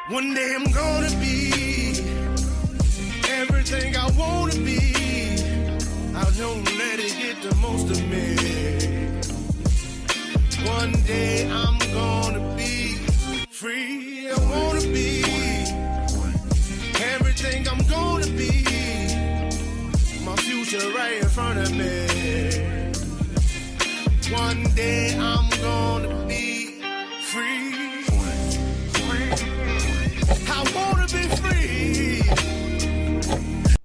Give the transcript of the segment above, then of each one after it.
One day I'm gonna be everything I wanna be. I don't let it get the most of me. One day I'm gonna be free. I wanna be everything I'm gonna be. My future right in front of me. One day I'm gonna be free. I wanna be free.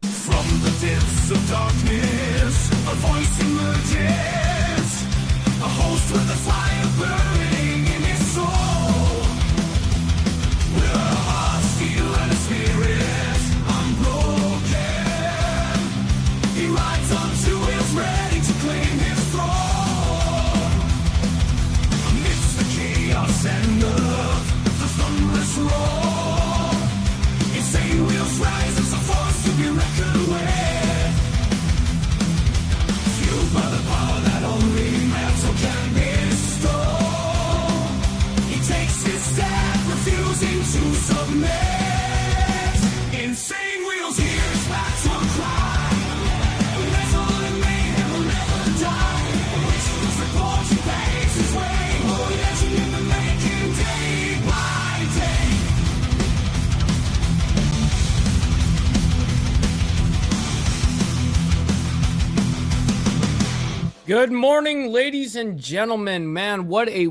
From the depths of darkness, a voice emerges. A host with a fire burning in his soul. With a heart steel and a spirit unbroken. He rides on two wheels ready to claim his throne. Amidst the chaos and the thunderous roar, insane wheels rise as a force to be reckoned with. Fueled by the power that only metal can bestow. He takes his stand, refusing to submit. Insane wheels hear his battle cry. Metal and mayhem will never die. Wishful report, he pays his way. Oh, legend in the making, day by day. Good morning, ladies and gentlemen. Man, what a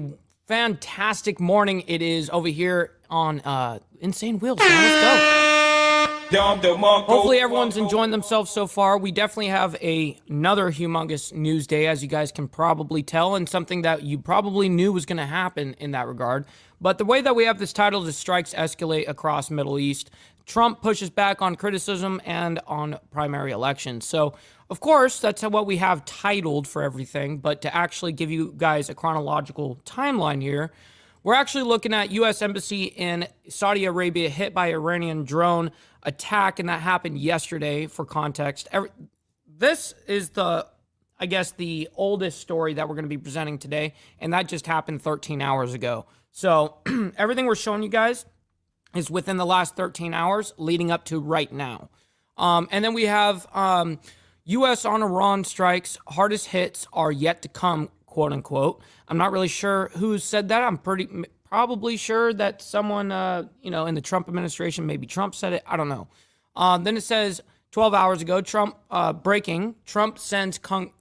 fantastic morning it is over here on Insane Wheels. Man, let's go. Hopefully everyone's enjoying themselves so far. We definitely have another humongous news day, as you guys can probably tell, and something that you probably knew was going to happen in that regard. But the way that we have this titled is Strikes Escalate Across Middle East. Trump pushes back on criticism and on primary elections. So, of course, that's what we have titled for everything. But to actually give you guys a chronological timeline here, we're actually looking at U.S. Embassy in Saudi Arabia hit by Iranian drone attack, and that happened yesterday, for context. This is I guess, the oldest story that we're going to be presenting today, and that just happened 13 hours ago. So everything we're showing you guys is within the last 13 hours leading up to right now. And then we have U.S. on Iran strikes. Hardest hits are yet to come, quote unquote. I'm not really sure who said that. I'm probably sure that someone, in the Trump administration, maybe Trump said it. I don't know. Then it says 12 hours ago, Trump sends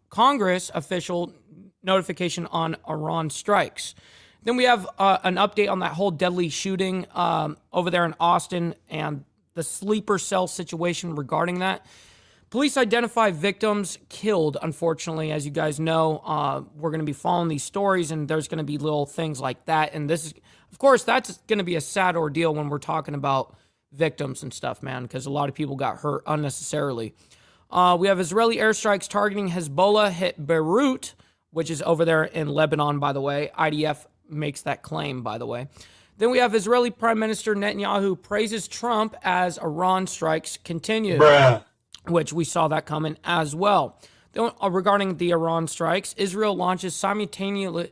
Congress official notification on Iran strikes. Then we have an update on that whole deadly shooting over there in Austin and the sleeper cell situation regarding that. Police identify victims killed, unfortunately, as you guys know. We're going to be following these stories, and there's going to be little things like that. And this is, of course, that's going to be a sad ordeal when we're talking about victims and stuff, man, because a lot of people got hurt unnecessarily. We have Israeli airstrikes targeting Hezbollah hit Beirut, which is over there in Lebanon, by the way. IDF makes that claim, by the way. Then we have Israeli Prime Minister Netanyahu praises Trump as Iran strikes continue, which we saw that coming as well. Then, regarding the Iran strikes, Israel launches simultaneous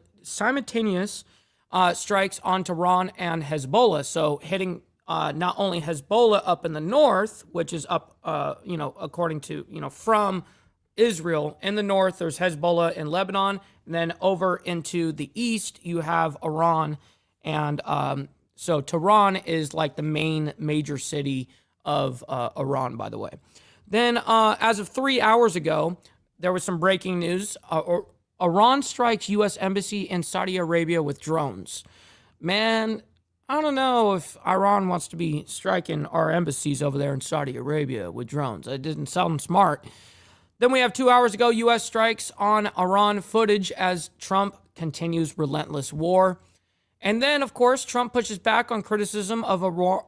strikes on Tehran and Hezbollah. So hitting not only Hezbollah up in the north, which is up, according to, from Israel. In the north, there's Hezbollah in Lebanon. And then over into the east, you have Iran. And so Tehran is like the main major city of Iran, by the way. Then as of 3 hours ago, there was some breaking news. Iran strikes U.S. Embassy in Saudi Arabia with drones. Man, I don't know if Iran wants to be striking our embassies over there in Saudi Arabia with drones. It didn't sound smart. Then we have 2 hours ago, U.S. strikes on Iran footage as Trump continues relentless war. And then, of course, Trump pushes back on criticism of a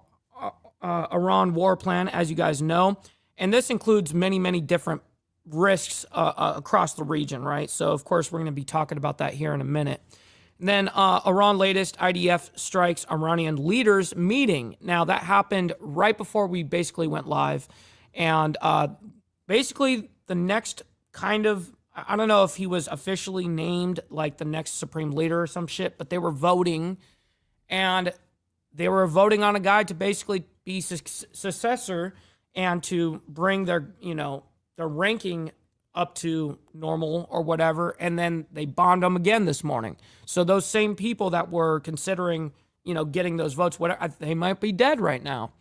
Iran war plan, as you guys know. And this includes many, many different risks across the region, right? So, of course, we're going to be talking about that here in a minute. And then Iran latest IDF strikes Iranian leaders meeting. Now, that happened right before we basically went live. And basically, the next kind of, I don't know if he was officially named like the next supreme leader or some shit, but they were voting. And they were voting on a guy to basically be successor and to bring their, their ranking up to normal or whatever, and then they bombed them again this morning. So those same people that were considering, getting those votes, whatever, they might be dead right now.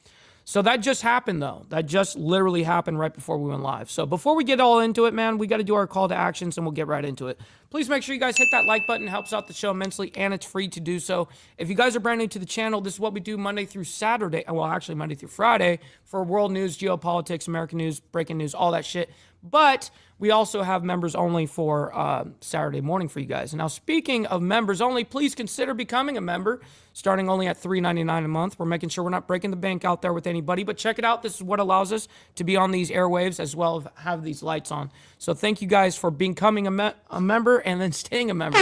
So that just happened, though. That just literally happened right before we went live. So before we get all into it, man, we got to do our call to actions, and we'll get right into it. Please make sure you guys hit that like button. It helps out the show immensely, and it's free to do so. If you guys are brand new to the channel, this is what we do Monday through Saturday. Well, actually Monday through Friday for world news, geopolitics, American news, breaking news, all that shit. But we also have members only for Saturday morning for you guys. And now, speaking of members only, please consider becoming a member, starting only at $3.99 a month. We're making sure we're not breaking the bank out there with anybody. But check it out. This is what allows us to be on these airwaves as well as have these lights on. So thank you guys for becoming a member and then staying a member.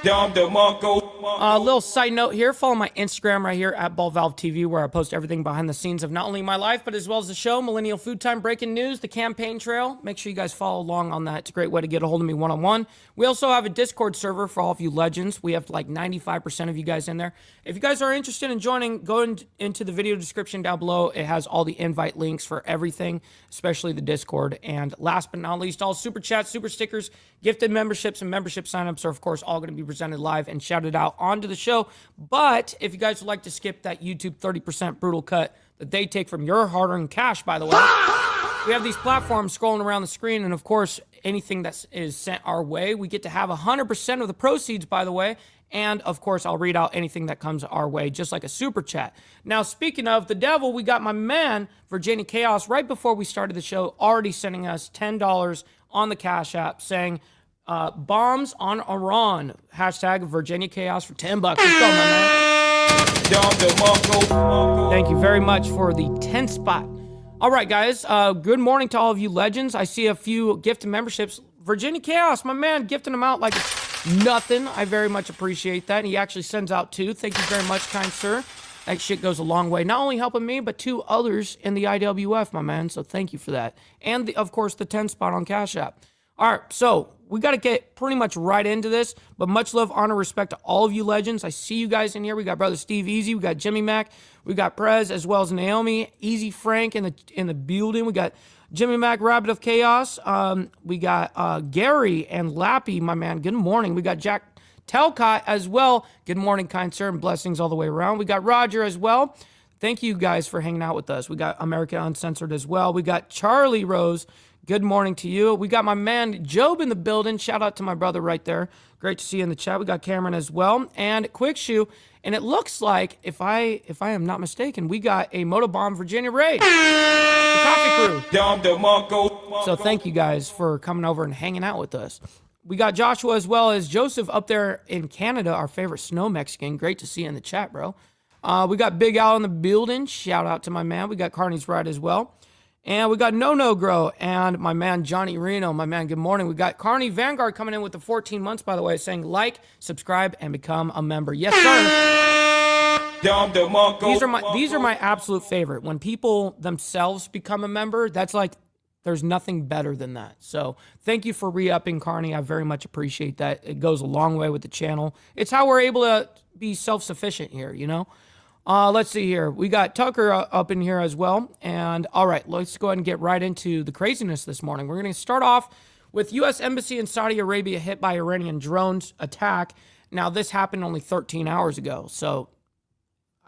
A little side note here, follow my Instagram right here at BallValveTV, where I post everything behind the scenes of not only my life, but as well as the show, Millennial Food Time, Breaking News, the campaign trail. Make sure you guys follow along on that. It's a great way to get a hold of me one-on-one. We also have a Discord server for all of you legends. We have like 95% of you guys in there. If you guys are interested in joining, go into the video description down below. It has all the invite links for everything, especially the Discord. And last but not least, all super chats, super stickers, gifted memberships, and membership signups are, of course, all going to be presented live and shouted out onto the show. But if you guys would like to skip that YouTube 30% brutal cut that they take from your hard-earned cash, by the way, we have these platforms scrolling around the screen, and of course, anything that is sent our way, we get to have 100% of the proceeds, by the way. And of course, I'll read out anything that comes our way, just like a super chat. Now, speaking of the devil, we got my man, Virginia Chaos, right before we started the show, already sending us $10 on the Cash App, saying, bombs on Iran. Hashtag Virginia Chaos for $10. Let's go, my man. Thank you very much for the 10 spot. All right, guys. Good morning to all of you legends. I see a few gifted memberships. Virginia Chaos, my man, gifting them out like it's nothing. I very much appreciate that. He actually sends out 2. Thank you very much, kind sir. That shit goes a long way. Not only helping me, but 2 others in the IWF, my man. So thank you for that. And, of course, the 10 spot on Cash App. All right, so we got to get pretty much right into this, but much love, honor, respect to all of you legends. I see you guys in here. We got Brother Steve Easy, we got Jimmy Mac, we got Prez, as well as Naomi, Easy Frank in the building. We got Jimmy Mac, Rabbit of Chaos. We got Gary and Lappy, my man. Good morning. We got Jack Telcott as well. Good morning, kind sir, and blessings all the way around. We got Roger as well. Thank you guys for hanging out with us. We got America Uncensored as well. We got Charlie Rose. Good morning to you. We got my man Job in the building. Shout out to my brother right there. Great to see you in the chat. We got Cameron as well. And Quick Shoe. And it looks like, if I am not mistaken, we got a Motobomb Virginia raid. The coffee crew. So thank you guys for coming over and hanging out with us. We got Joshua as well as Joseph up there in Canada, our favorite snow Mexican. Great to see you in the chat, bro. We got Big Al in the building. Shout out to my man. We got Carney's Ride as well. And we got No Grow and my man Johnny Reno. My man, good morning. We got Carney Vanguard coming in with the 14 months, by the way, saying like, subscribe, and become a member. Yes, sir. These are my absolute favorite. When people themselves become a member, that's like, there's nothing better than that. So thank you for re-upping, Carney. I very much appreciate that. It goes a long way with the channel. It's how we're able to be self-sufficient here, you know? Let's see here. We got Tucker up in here as well. And all right, let's go ahead and get right into the craziness this morning. We're going to start off with U.S. Embassy in Saudi Arabia hit by Iranian drones attack. Now, this happened only 13 hours ago. So,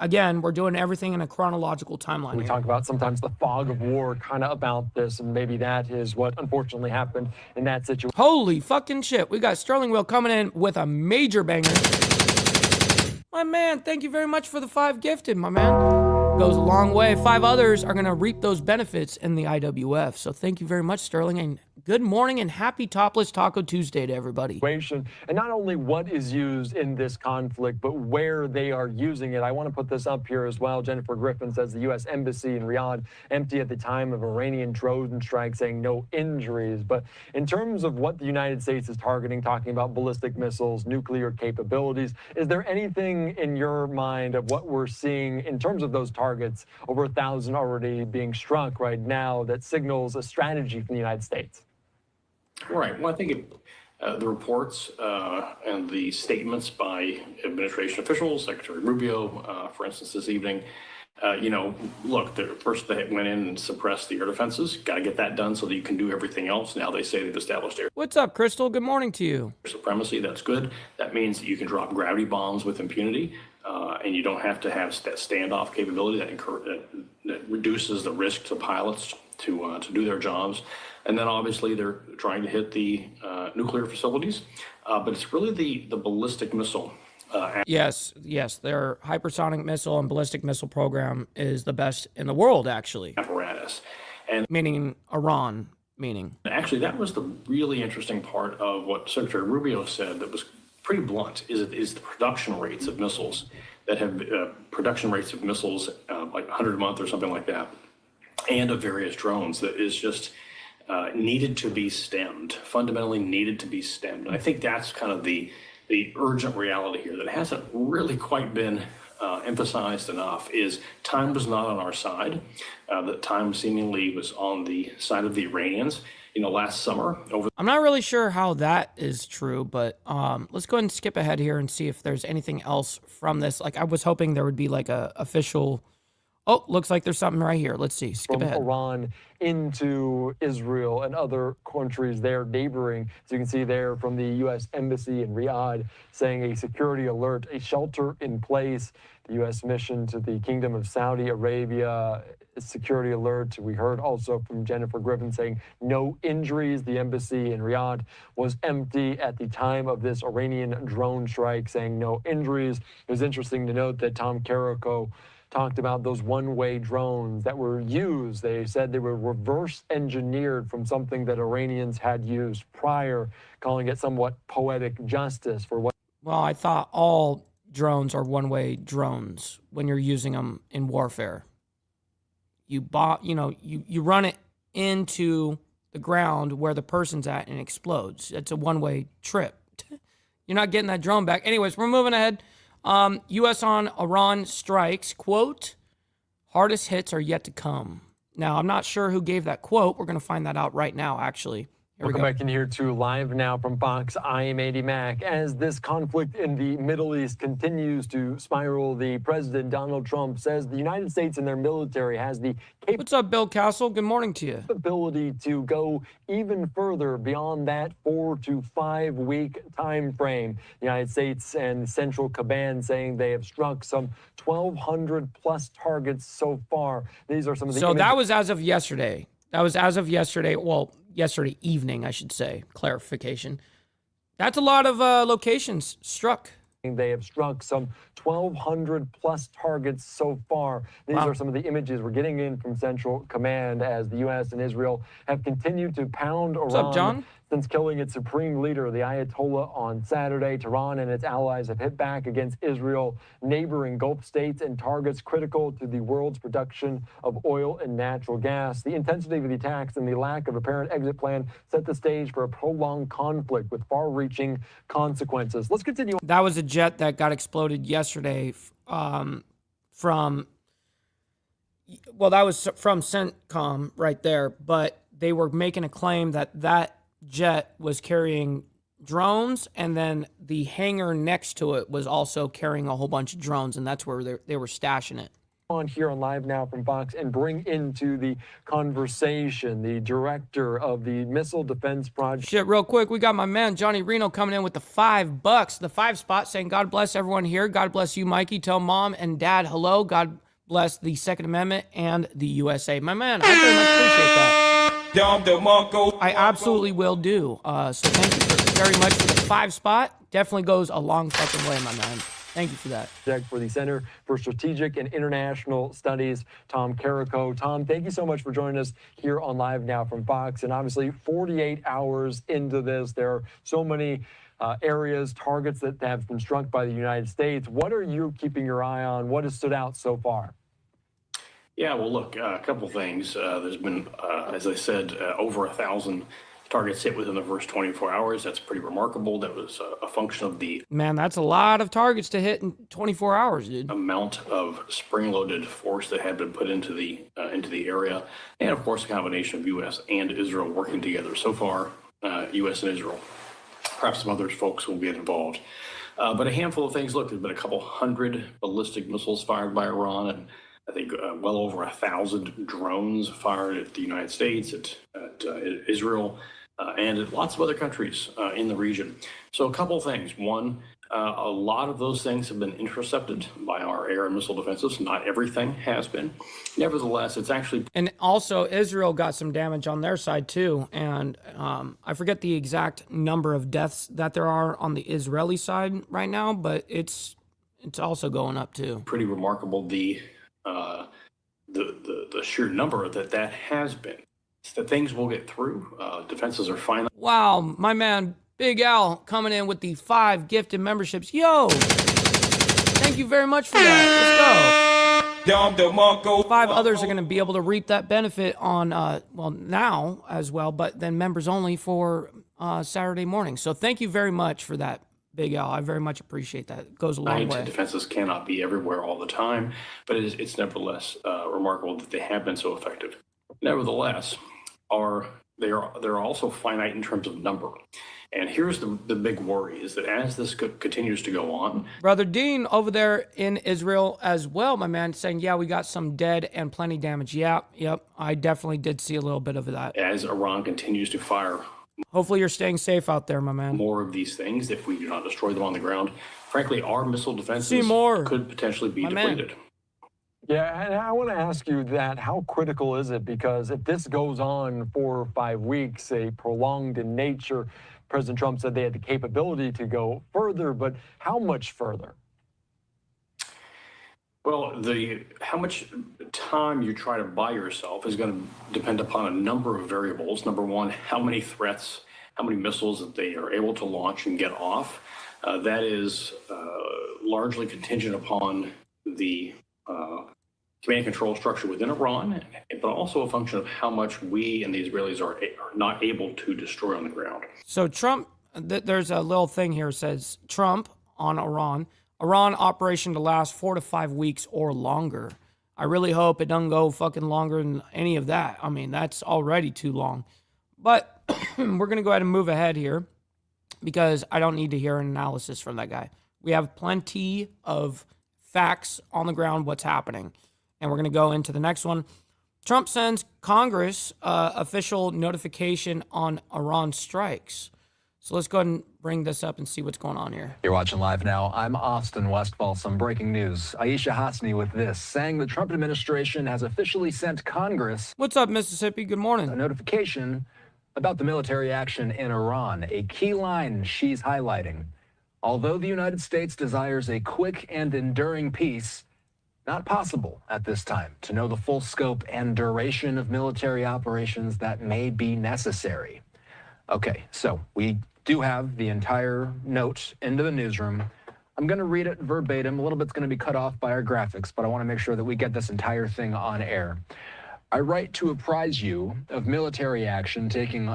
again, we're doing everything in a chronological timeline. We talk about sometimes the fog of war kind of about this, and maybe that is what unfortunately happened in that situation. Holy fucking shit. We got Sterling Will coming in with a major banger. My man, thank you very much for the 5 gifted, my man. Goes a long way. 5 others are going to reap those benefits in the IWF. So thank you very much, Sterling. And good morning and happy Topless Taco Tuesday to everybody. And not only what is used in this conflict, but where they are using it. I want to put this up here as well. Jennifer Griffin says the U.S. Embassy in Riyadh empty at the time of Iranian drone strike, saying no injuries. But in terms of what the United States is targeting, talking about ballistic missiles, nuclear capabilities, is there anything in your mind of what we're seeing in terms of those targets, over 1,000 already being struck right now, that signals a strategy from the United States? Right. Well, I think the reports and the statements by administration officials, Secretary Rubio, for instance, this evening, look, the first they went in and suppressed the air defenses. Got to get that done so that you can do everything else. Now they say they've established air What's up, Crystal? Good morning to you. supremacy. That's good. That means that you can drop gravity bombs with impunity, and you don't have to have that standoff capability that reduces the risk to pilots to do their jobs. And then obviously they're trying to hit the nuclear facilities, but it's really the ballistic missile. Yes, their hypersonic missile and ballistic missile program is the best in the world, actually. Apparatus. And Meaning Iran, meaning. actually, that was the really interesting part of what Secretary Rubio said that was pretty blunt, is the production rates of missiles that have production rates of missiles like 100 a month or something like that, and of various drones that is just needed to be stemmed, fundamentally needed to be stemmed. And I think that's kind of the urgent reality here that hasn't really quite been emphasized enough is time was not on our side. That time seemingly was on the side of the Iranians. Last summer I'm not really sure how that is true, but let's go ahead and skip ahead here and see if there's anything else from this. Like, I was hoping there would be like a official. Oh, looks like there's something right here. Let's see. Skip ahead. Iran into Israel and other countries there neighboring. So you can see there from the U.S. Embassy in Riyadh saying a security alert, a shelter in place. The U.S. mission to the Kingdom of Saudi Arabia, security alert. We heard also from Jennifer Griffin saying no injuries. The embassy in Riyadh was empty at the time of this Iranian drone strike, saying no injuries. It was interesting to note that Tom Carrico talked about those one-way drones that were used. They said they were reverse engineered from something that Iranians had used prior, calling it somewhat poetic justice for what. Well, I thought all drones are one-way drones when you're using them in warfare. You run it into the ground where the person's at and it explodes. It's a one-way trip. You're not getting that drone back. Anyways, we're moving ahead. U.S. on Iran strikes, quote, hardest hits are yet to come. Now, I'm not sure who gave that quote. We're going to find that out right now, actually. Welcome back in here to Live Now from Fox. I am Andy Mack. As this conflict in the Middle East continues to spiral, the President Donald Trump says the United States and their military has the What's up, Bill Castle? Good morning to you. Ability to go even further beyond that 4 to 5 week time frame. The United States and Central Command saying they have struck some 1,200 plus targets so far. These are some of the. So that was as of yesterday. Well, yesterday evening, I should say. Clarification. That's a lot of locations struck. They have struck some 1,200 plus targets so far. These are some of the images we're getting in from Central Command as the U.S. and Israel have continued to pound Iran. What's up, John? Since killing its supreme leader, the Ayatollah, on Saturday. Tehran and its allies have hit back against Israel, neighboring Gulf states, and targets critical to the world's production of oil and natural gas. The intensity of the attacks and the lack of apparent exit plan set the stage for a prolonged conflict with far-reaching consequences. Let's continue. That was a jet that got exploded yesterday that was from CENTCOM right there, but they were making a claim that jet was carrying drones, and then the hangar next to it was also carrying a whole bunch of drones, and that's where they were stashing it. On here on Live Now from Fox and bring into the conversation the director of the Missile Defense Project. Shit, real quick, we got my man Johnny Reno coming in with the $5, the 5 spot, saying God bless everyone here. God bless you, Mikey. Tell mom and dad hello. God bless the Second Amendment and the USA. My man, I very much appreciate that. I absolutely will do. So thank you very much for the 5 spot. Definitely goes a long fucking way, my man. Thank you for that. For the Center for Strategic and International Studies, Tom Carrico. Tom, thank you so much for joining us here on Live Now from Fox. And obviously, 48 hours into this, there are so many areas, targets that have been struck by the United States. What are you keeping your eye on? What has stood out so far? Yeah, well, look, a couple things. There's been, as I said, over 1,000 targets hit within the first 24 hours. That's pretty remarkable. That was a function of the Man, that's a lot of targets to hit in 24 hours, dude. amount of spring-loaded force that had been put into the area, and of course, a combination of U.S. and Israel working together. So far, U.S. and Israel perhaps some other folks will get involved. But a handful of things. Look, there's been a couple hundred ballistic missiles fired by Iran, and I think well over 1,000 drones fired at the United States, at Israel, and at lots of other countries in the region. So a couple of things. One, a lot of those things have been intercepted by our air and missile defenses. Not everything has been. Nevertheless, it's actually... And also, Israel got some damage on their side, too. And I forget the exact number of deaths that there are on the Israeli side right now, but it's also going up, too. Pretty remarkable, the sheer number that has been. It's that things will get through. Defenses are finally... Wow, my man, Big Al, coming in with the 5 gifted memberships. Yo! Thank you very much for that. Let's go. 5 others are going to be able to reap that benefit on, now as well, but then members only for Saturday morning. So thank you very much for that, Big Al. I very much appreciate that. It goes a long way. Defenses cannot be everywhere all the time, but it's nevertheless remarkable that they have been so effective. Nevertheless, they're also finite in terms of number. And here's the big worry, is that as this continues to go on... Brother Dean over there in Israel as well, my man, saying, yeah, we got some dead and plenty damage. Yep, I definitely did see a little bit of that. As Iran continues to fire... Hopefully you're staying safe out there, my man. ...more of these things, if we do not destroy them on the ground, frankly, our missile defenses could potentially be depleted. Man. Yeah, and I want to ask you that, how critical is it? Because if this goes on 4 or 5 weeks, a prolonged in nature, President Trump said they had the capability to go further, but how much further? Well, how much time you try to buy yourself is going to depend upon a number of variables. Number one, how many threats, how many missiles that they are able to launch and get off. That is largely contingent upon the command and control structure within Iran, but also a function of how much we and the Israelis are not able to destroy on the ground. So Trump, there's a little thing here that says Trump on Iran operation to last 4 to 5 weeks or longer. I really hope it doesn't go fucking longer than any of that. I mean, that's already too long. But we're going to go ahead and move ahead here because I don't need to hear an analysis from that guy. We have plenty of facts on the ground, what's happening. And we're going to go into the next one. Trump sends Congress official notification on Iran strikes. So let's go ahead and bring this up and see what's going on here. You're watching live now. I'm Austin Westfall. Some breaking news. Aisha Hasni with this, saying the Trump administration has officially sent Congress... What's up, Mississippi? Good morning. ...a notification about the military action in Iran. A key line she's highlighting. Although the United States desires a quick and enduring peace, not possible at this time to know the full scope and duration of military operations that may be necessary. Okay, so we do have the entire note into the newsroom. I'm going to read it verbatim. A little bit's going to be cut off by our graphics, but I want to make sure that we get this entire thing on air. I write to apprise you of military action taken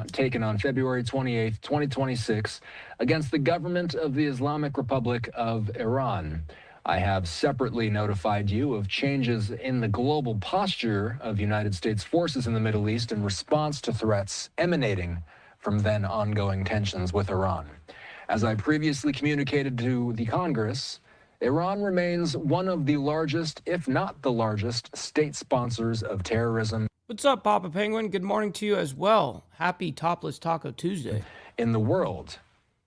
on February 28, 2026 against the government of the Islamic Republic of Iran. I have separately notified you of changes in the global posture of United States forces in the Middle East in response to threats emanating from then ongoing tensions with Iran. As I previously communicated to the Congress, Iran remains one of the largest, if not the largest, state sponsors of terrorism. What's up, Papa Penguin? Good morning to you as well. Happy Topless Taco Tuesday. In the world.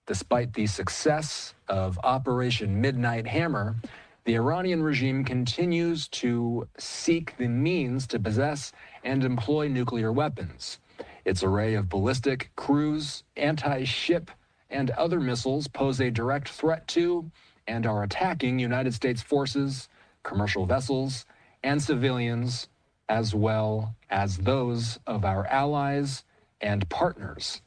Despite the success of Operation Midnight Hammer, the Iranian regime continues to seek the means to possess and employ nuclear weapons. Its array of ballistic, cruise, anti-ship, and other missiles pose a direct threat to and are attacking United States forces, commercial vessels, and civilians, as well as those of our allies and partners.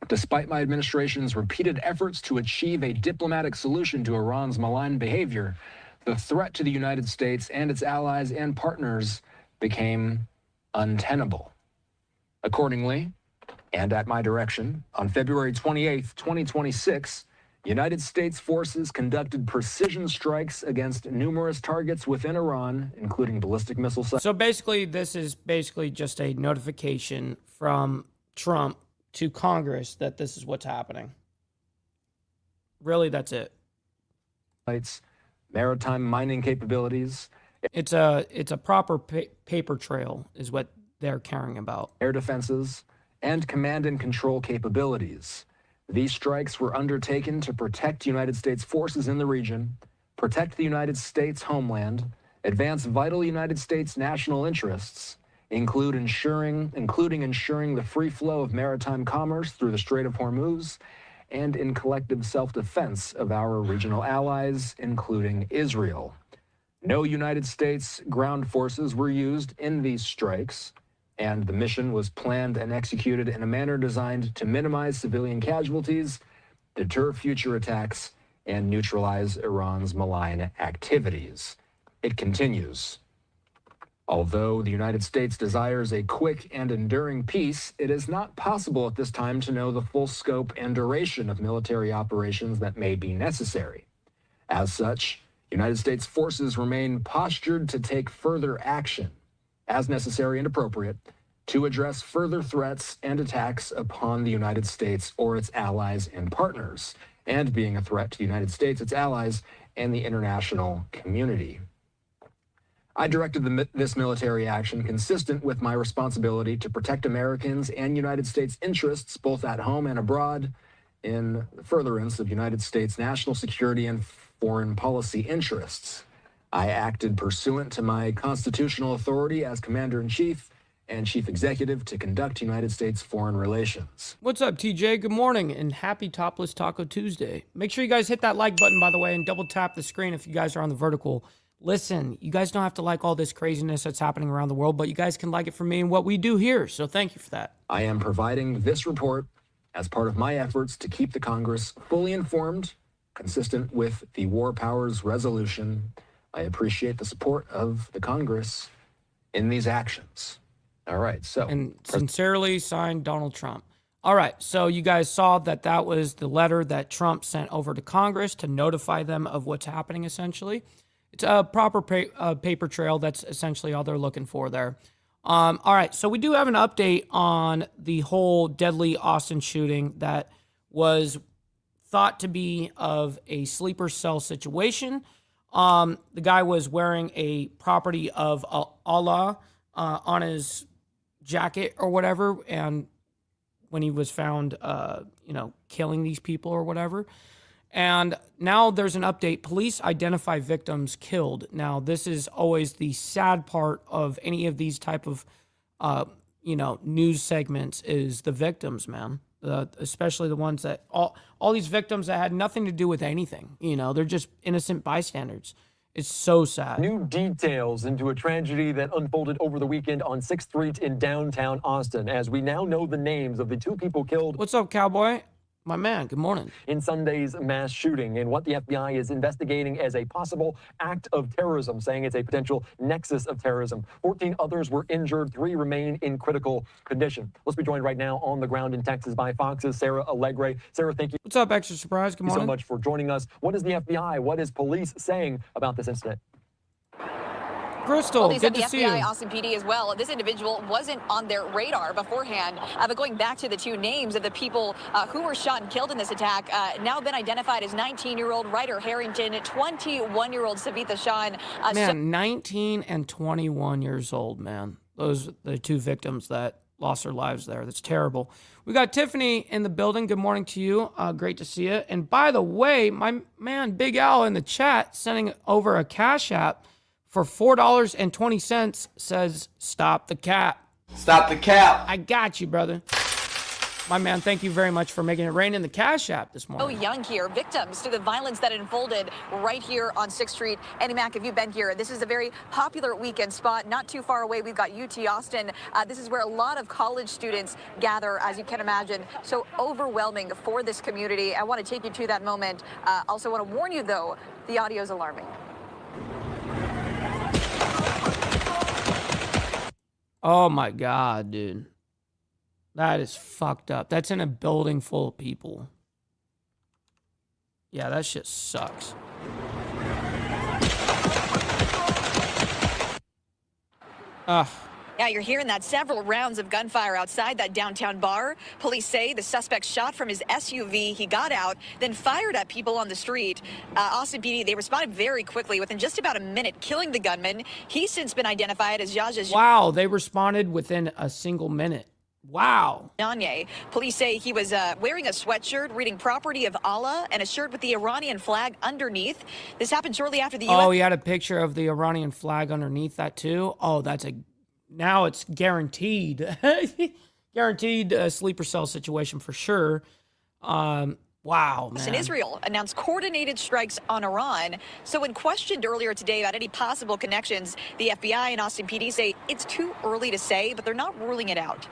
Despite my administration's repeated efforts to achieve a diplomatic solution to Iran's malign behavior, the threat to the United States and its allies and partners became untenable. Accordingly, and at my direction, on February 28, 2026, United States forces conducted precision strikes against numerous targets within Iran, including ballistic missile sites. So basically, this is basically just a notification from Trump to Congress that this is what's happening. Really, that's it. Maritime mining capabilities, It's a proper paper trail is what they're caring about. air defenses, and command and control capabilities. These strikes were undertaken to protect United States forces in the region, protect the United States homeland, advance vital United States national interests, including ensuring the free flow of maritime commerce through the Strait of Hormuz, and in collective self-defense of our regional allies, including Israel. No United States ground forces were used in these strikes, and the mission was planned and executed in a manner designed to minimize civilian casualties, deter future attacks, and neutralize Iran's malign activities. It continues. Although the United States desires a quick and enduring peace, it is not possible at this time to know the full scope and duration of military operations that may be necessary. As such, United States forces remain postured to take further action, as necessary and appropriate, to address further threats and attacks upon the United States or its allies and partners, and being a threat to the United States, its allies, and the international community. I directed this military action consistent with my responsibility to protect Americans and United States interests, both at home and abroad, in furtherance of United States national security and foreign policy interests. I acted pursuant to my constitutional authority as Commander-in-Chief and Chief Executive to conduct United States foreign relations. What's up, TJ? Good morning and happy Topless Taco Tuesday. Make sure you guys hit that like button, by the way, and double tap the screen if you guys are on the vertical. Listen, you guys don't have to like all this craziness that's happening around the world, but you guys can like it for me and what we do here. So thank you for that. I am providing this report as part of my efforts to keep the Congress fully informed, consistent with the War Powers Resolution. I appreciate the support of the Congress in these actions. All right, so. And sincerely signed, Donald Trump. All right, so you guys saw that was the letter that Trump sent over to Congress to notify them of what's happening, essentially. It's a proper paper trail. That's essentially all they're looking for there. All right, so we do have an update on the whole deadly Austin shooting that was thought to be of a sleeper cell situation. The guy was wearing a property of Allah on his jacket or whatever, and when he was found, killing these people or whatever. And now there's an update. Police identify victims killed. Now, this is always the sad part of any of these type of, news segments is the victims, man. Especially the ones that all these victims that had nothing to do with anything. They're just innocent bystanders. It's so sad. New details into a tragedy that unfolded over the weekend on 6th Street in downtown Austin, as we now know the names of the two people killed. What's up, cowboy? My man, good morning. In Sunday's mass shooting, and what the FBI is investigating as a possible act of terrorism, saying it's a potential nexus of terrorism. 14 others were injured. 3 remain in critical condition. Let's be joined right now on the ground in Texas by Fox's Sarah Allegre. Sarah, thank you. What's up, Extra Surprise? Good morning. So much for joining us. What is the FBI, what is police saying about this incident? Crystal, good to see you. FBI, Austin PD as well. This individual wasn't on their radar beforehand, but going back to the two names of the people who were shot and killed in this attack, now been identified as 19-year-old Ryder Harrington, 21-year-old Savitha Shawn. Man, 19 and 21 years old, man. Those are the two victims that lost their lives there. That's terrible. We got Tiffany in the building. Good morning to you. Great to see you. And by the way, my man Big Al in the chat sending over a Cash App for $4.20 says, stop the cap. Stop the cap. I got you, brother. My man, thank you very much for making it rain in the Cash App this morning. So young here, victims to the violence that unfolded right here on 6th Street. Andy Mack, if you've been here, this is a very popular weekend spot. Not too far away, we've got UT Austin. This is where a lot of college students gather, as you can imagine. So overwhelming for this community. I want to take you to that moment. Also want to warn you, though, the audio is alarming. Oh my God, dude. That is fucked up. That's in a building full of people. Yeah, that shit sucks. Yeah, you're hearing that. Several rounds of gunfire outside that downtown bar. Police say the suspect shot from his SUV. He got out, then fired at people on the street. Austin PD, they responded very quickly within just about a minute, killing the gunman. He's since been identified as Jaja. Wow, they responded within a single minute. Wow. Nanye. Police say he was wearing a sweatshirt, reading "Property of Allah" and a shirt with the Iranian flag underneath. This happened shortly after the U.S. Oh, he had a picture of the Iranian flag underneath that too. Oh, now it's guaranteed. Guaranteed a sleeper cell situation for sure. Wow, man. In Israel announced coordinated strikes on Iran. So when questioned earlier today about any possible connections, the FBI and Austin PD say it's too early to say, but they're not ruling it out.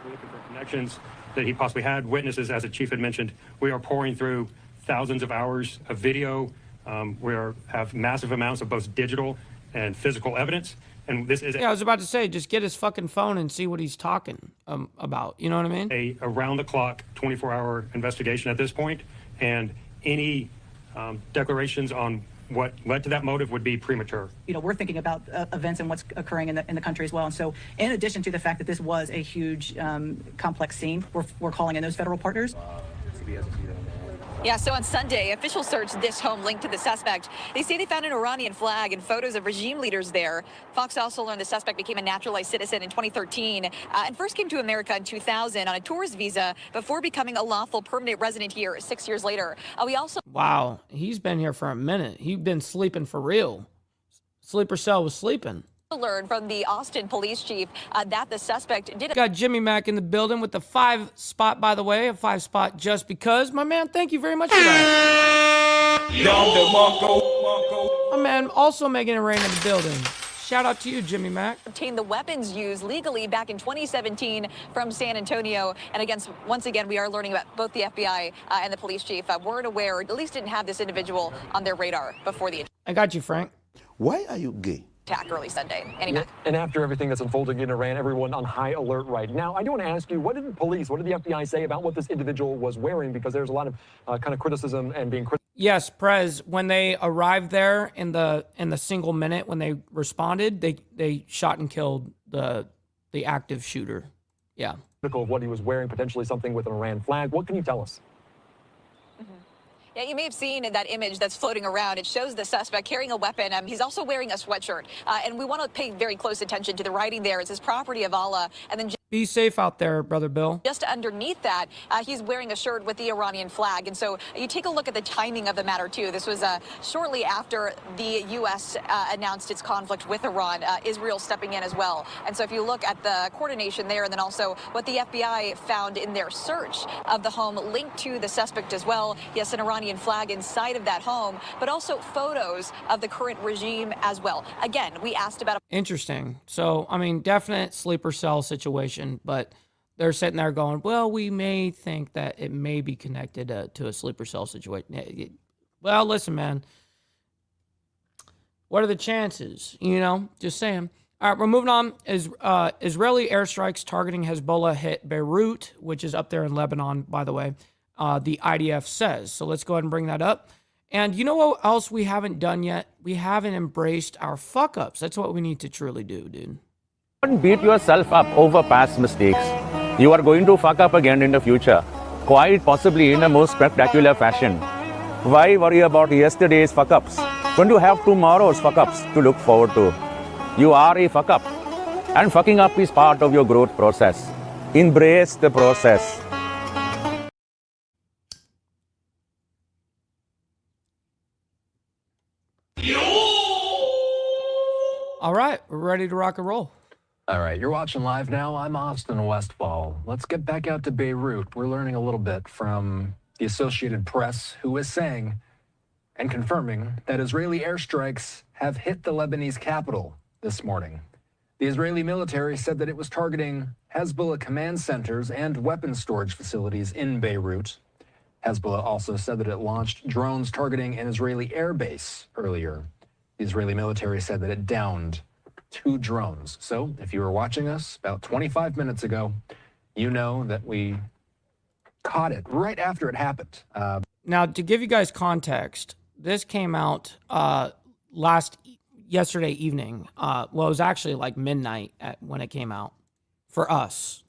We're looking for connections that he possibly had, witnesses, as the chief had mentioned. We are pouring through thousands of hours of video. Have massive amounts of both digital and physical evidence. And this is I was about to say, just get his fucking phone and see what he's talking about. You know what I mean? a around-the-clock, 24-hour investigation at this point, and any declarations on what led to that motive would be premature. You know, we're thinking about events and what's occurring in the country as well. And so, in addition to the fact that this was a huge, complex scene, we're calling in those federal partners. Yeah, so on Sunday, officials searched this home linked to the suspect. They say they found an Iranian flag and photos of regime leaders there. Fox also learned the suspect became a naturalized citizen in 2013 and first came to America in 2000 on a tourist visa before becoming a lawful permanent resident here 6 years later. We also... Wow, he's been here for a minute. He's been sleeping for real. Sleeper cell was sleeping. Learned from the Austin police chief that the suspect did... Got Jimmy Mack in the building with the 5 spot, by the way, a 5 spot just because. My man, thank you very much for that. My man also making it rain in the building. Shout out to you, Jimmy Mack. Obtained the weapons used legally back in 2017 from San Antonio. And once again, we are learning about both the FBI and the police chief weren't aware, or at least didn't have this individual on their radar before the... I got you, Frank. Why are you gay? Attack early Sunday. Anyway. And after everything that's unfolding in Iran, everyone on high alert right now. I do want to ask you, what did the FBI say about what this individual was wearing? Because there's a lot of kind of criticism and being critical. Yes, Prez, when they arrived there in the single minute when they responded, they shot and killed the active shooter. Yeah. Critical of what he was wearing, potentially something with an Iran flag. What can you tell us? Yeah, you may have seen in that image that's floating around. It shows the suspect carrying a weapon. He's also wearing a sweatshirt. And we want to pay very close attention to the writing there. It says "Property of Allah." And then be safe out there, Brother Bill. just underneath that, he's wearing a shirt with the Iranian flag. And so you take a look at the timing of the matter, too. This was shortly after the U.S. Announced its conflict with Iran, Israel stepping in as well. And so if you look at the coordination there, and then also what the FBI found in their search of the home linked to the suspect as well. Yes, an Iranian flag inside of that home, but also photos of the current regime as well. Again, we asked about... Interesting. So, I mean, definite sleeper cell situation, but they're sitting there going, well, we may think that it may be connected to a sleeper cell situation. Well, listen, man. What are the chances? You know, just saying. All right, we're moving on. Israeli airstrikes targeting Hezbollah hit Beirut, which is up there in Lebanon, by the way. The IDF says. So let's go ahead and bring that up. And you know what else we haven't done yet? We haven't embraced our fuck-ups. That's what we need to truly do, dude. Don't beat yourself up over past mistakes. You are going to fuck up again in the future, quite possibly in a most spectacular fashion. Why worry about yesterday's fuck-ups when you have tomorrow's fuck-ups to look forward to? You are a fuck-up, and fucking up is part of your growth process. Embrace the process. All right, we're ready to rock and roll. All right, you're watching live now. I'm Austin Westfall. Let's get back out to Beirut. We're learning a little bit from the Associated Press, who is saying and confirming that Israeli airstrikes have hit the Lebanese capital this morning. The Israeli military said that it was targeting Hezbollah command centers and weapons storage facilities in Beirut. Hezbollah also said that it launched drones targeting an Israeli air base earlier. The Israeli military said that it downed 2 drones. So if you were watching us about 25 minutes ago, you know that we caught it right after it happened. Now, to give you guys context, this came out yesterday evening. Well, it was actually like midnight when it came out for us.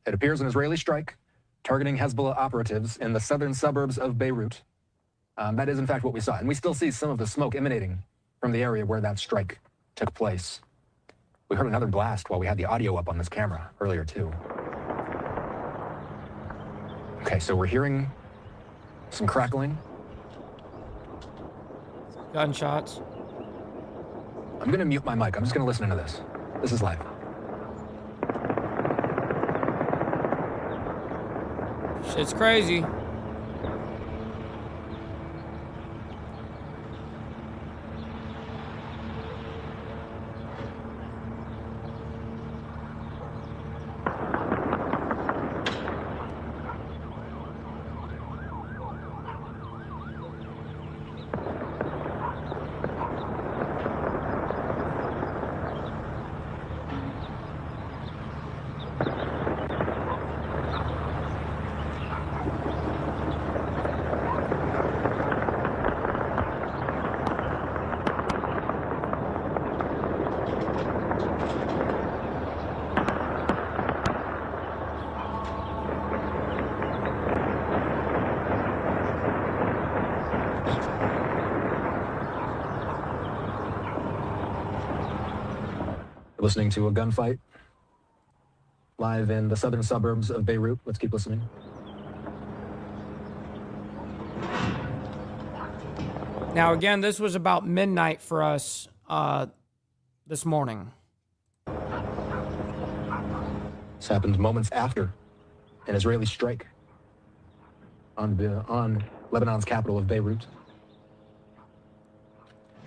It appears an Israeli strike targeting Hezbollah operatives in the southern suburbs of Beirut. That is, in fact, what we saw. And we still see some of the smoke emanating from the area where that strike took place. We heard another blast while we had the audio up on this camera earlier, too. Okay, so we're hearing some crackling. Gunshots. I'm going to mute my mic. I'm just going to listen into this. This is live. Shit's crazy. Listening to a gunfight live in the southern suburbs of Beirut. Let's keep listening. Now, again, this was about midnight for us this morning. This happened moments after an Israeli strike on Lebanon's capital of Beirut.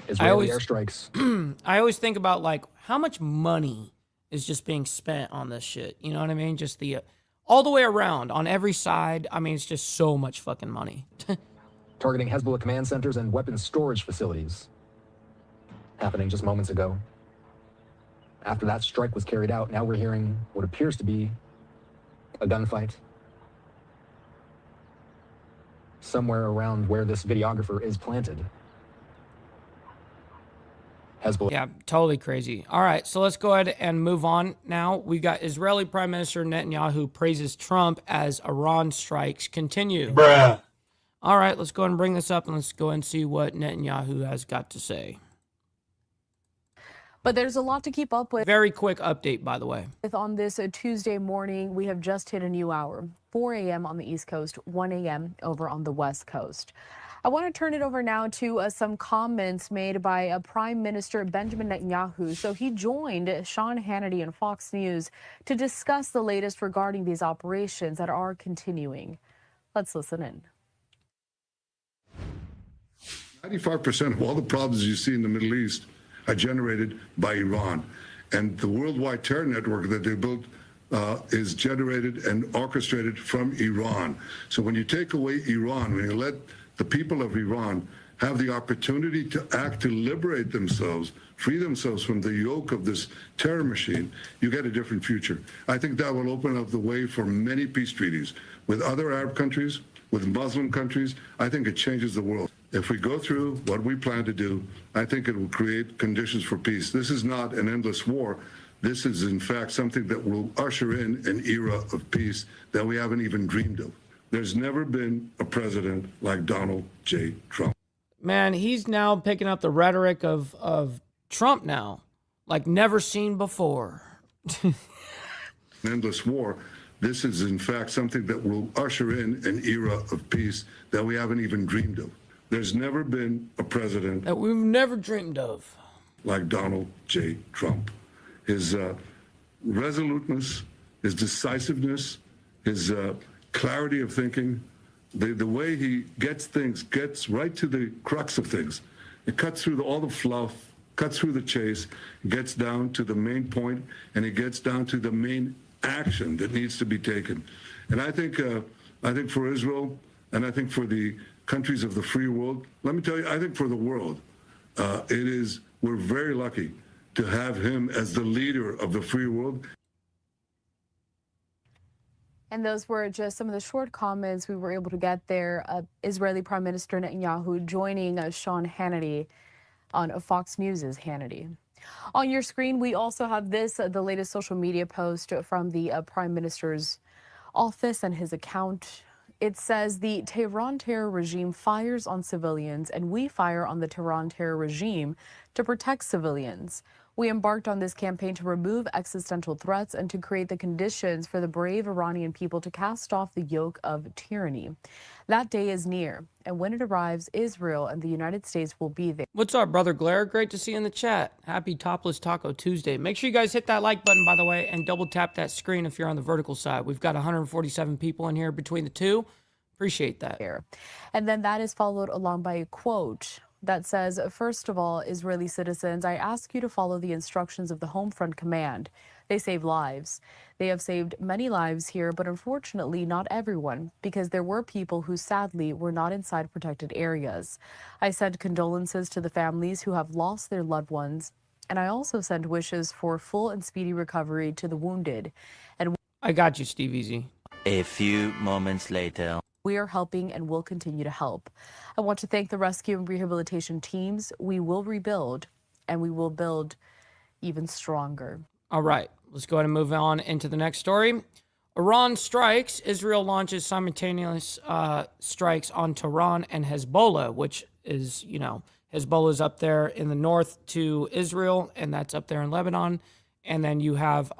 Israeli airstrikes. I always think about, like, how much money is just being spent on this shit. You know what I mean? Just the all the way around on every side. I mean, it's just so much fucking money. Targeting Hezbollah command centers and weapons storage facilities. Happening just moments ago. After that strike was carried out, now we're hearing what appears to be a gunfight somewhere around where this videographer is planted. Hezbollah. Yeah, totally crazy. All right, so let's go ahead and move on now. We got Israeli Prime Minister Netanyahu praises Trump as Iran strikes continue. Bruh. All right, let's go ahead and bring this up and let's go and see what Netanyahu has got to say. But there's a lot to keep up with. Very quick update, by the way. On this Tuesday morning, we have just hit a new hour. 4 a.m. on the East Coast, 1 a.m. over on the West Coast. I want to turn it over now to some comments made by Prime Minister Benjamin Netanyahu. So he joined Sean Hannity and Fox News to discuss the latest regarding these operations that are continuing. Let's listen in. 95% of all the problems you see in the Middle East are generated by Iran. And the worldwide terror network that they built is generated and orchestrated from Iran. So when you take away Iran, when you let the people of Iran have the opportunity to act, to liberate themselves, free themselves from the yoke of this terror machine, you get a different future. I think that will open up the way for many peace treaties with other Arab countries, with Muslim countries. I think it changes the world. If we go through what we plan to do, I think it will create conditions for peace. This is not an endless war. This is, in fact, something that will usher in an era of peace that we haven't even dreamed of. There's never been a president like Donald J. Trump. Man, he's now picking up the rhetoric of Trump now, like never seen before. An endless war. This is, in fact, something that will usher in an era of peace that we haven't even dreamed of. There's never been a president that we've never dreamed of like Donald J. Trump. His resoluteness, his decisiveness, his clarity of thinking, the way he gets right to the crux of things. It cuts through all the fluff, cuts through the chase, gets down to the main point, and it gets down to the main action that needs to be taken. And I think for Israel, and I think for the countries of the free world, let me tell you, I think for the world, we're very lucky to have him as the leader of the free world. And those were just some of the short comments we were able to get there. Israeli Prime Minister Netanyahu joining Sean Hannity. on Fox News' Hannity. On your screen, we also have this, the latest social media post from the Prime Minister's office and his account. It says the Tehran terror regime fires on civilians, and we fire on the Tehran terror regime to protect civilians. We embarked on this campaign to remove existential threats and to create the conditions for the brave Iranian people to cast off the yoke of tyranny. That day is near, and when it arrives, Israel and the United States will be there. What's up, Brother Glare? Great to see you in the chat. Happy Topless Taco Tuesday. Make sure you guys hit that like button, by the way, and double tap that screen if you're on the vertical side. We've got 147 people in here between the two. Appreciate that. And then that is followed along by a quote that says, first of all, Israeli citizens, I ask you to follow the instructions of the Home Front Command. They save lives. They have saved many lives here, but unfortunately not everyone, because there were people who sadly were not inside protected areas. I send condolences to the families who have lost their loved ones, and I also send wishes for full and speedy recovery to the wounded. And I got you, Steve Easy. A few moments later. We are helping and will continue to help. I want to thank the rescue and rehabilitation teams. We will rebuild, and we will build even stronger. All right, let's go ahead and move on into the next story. Iran strikes. Israel launches simultaneous strikes on Tehran and Hezbollah, which is, you know, Hezbollah is up there in the north to Israel, and that's up there in Lebanon. And then you have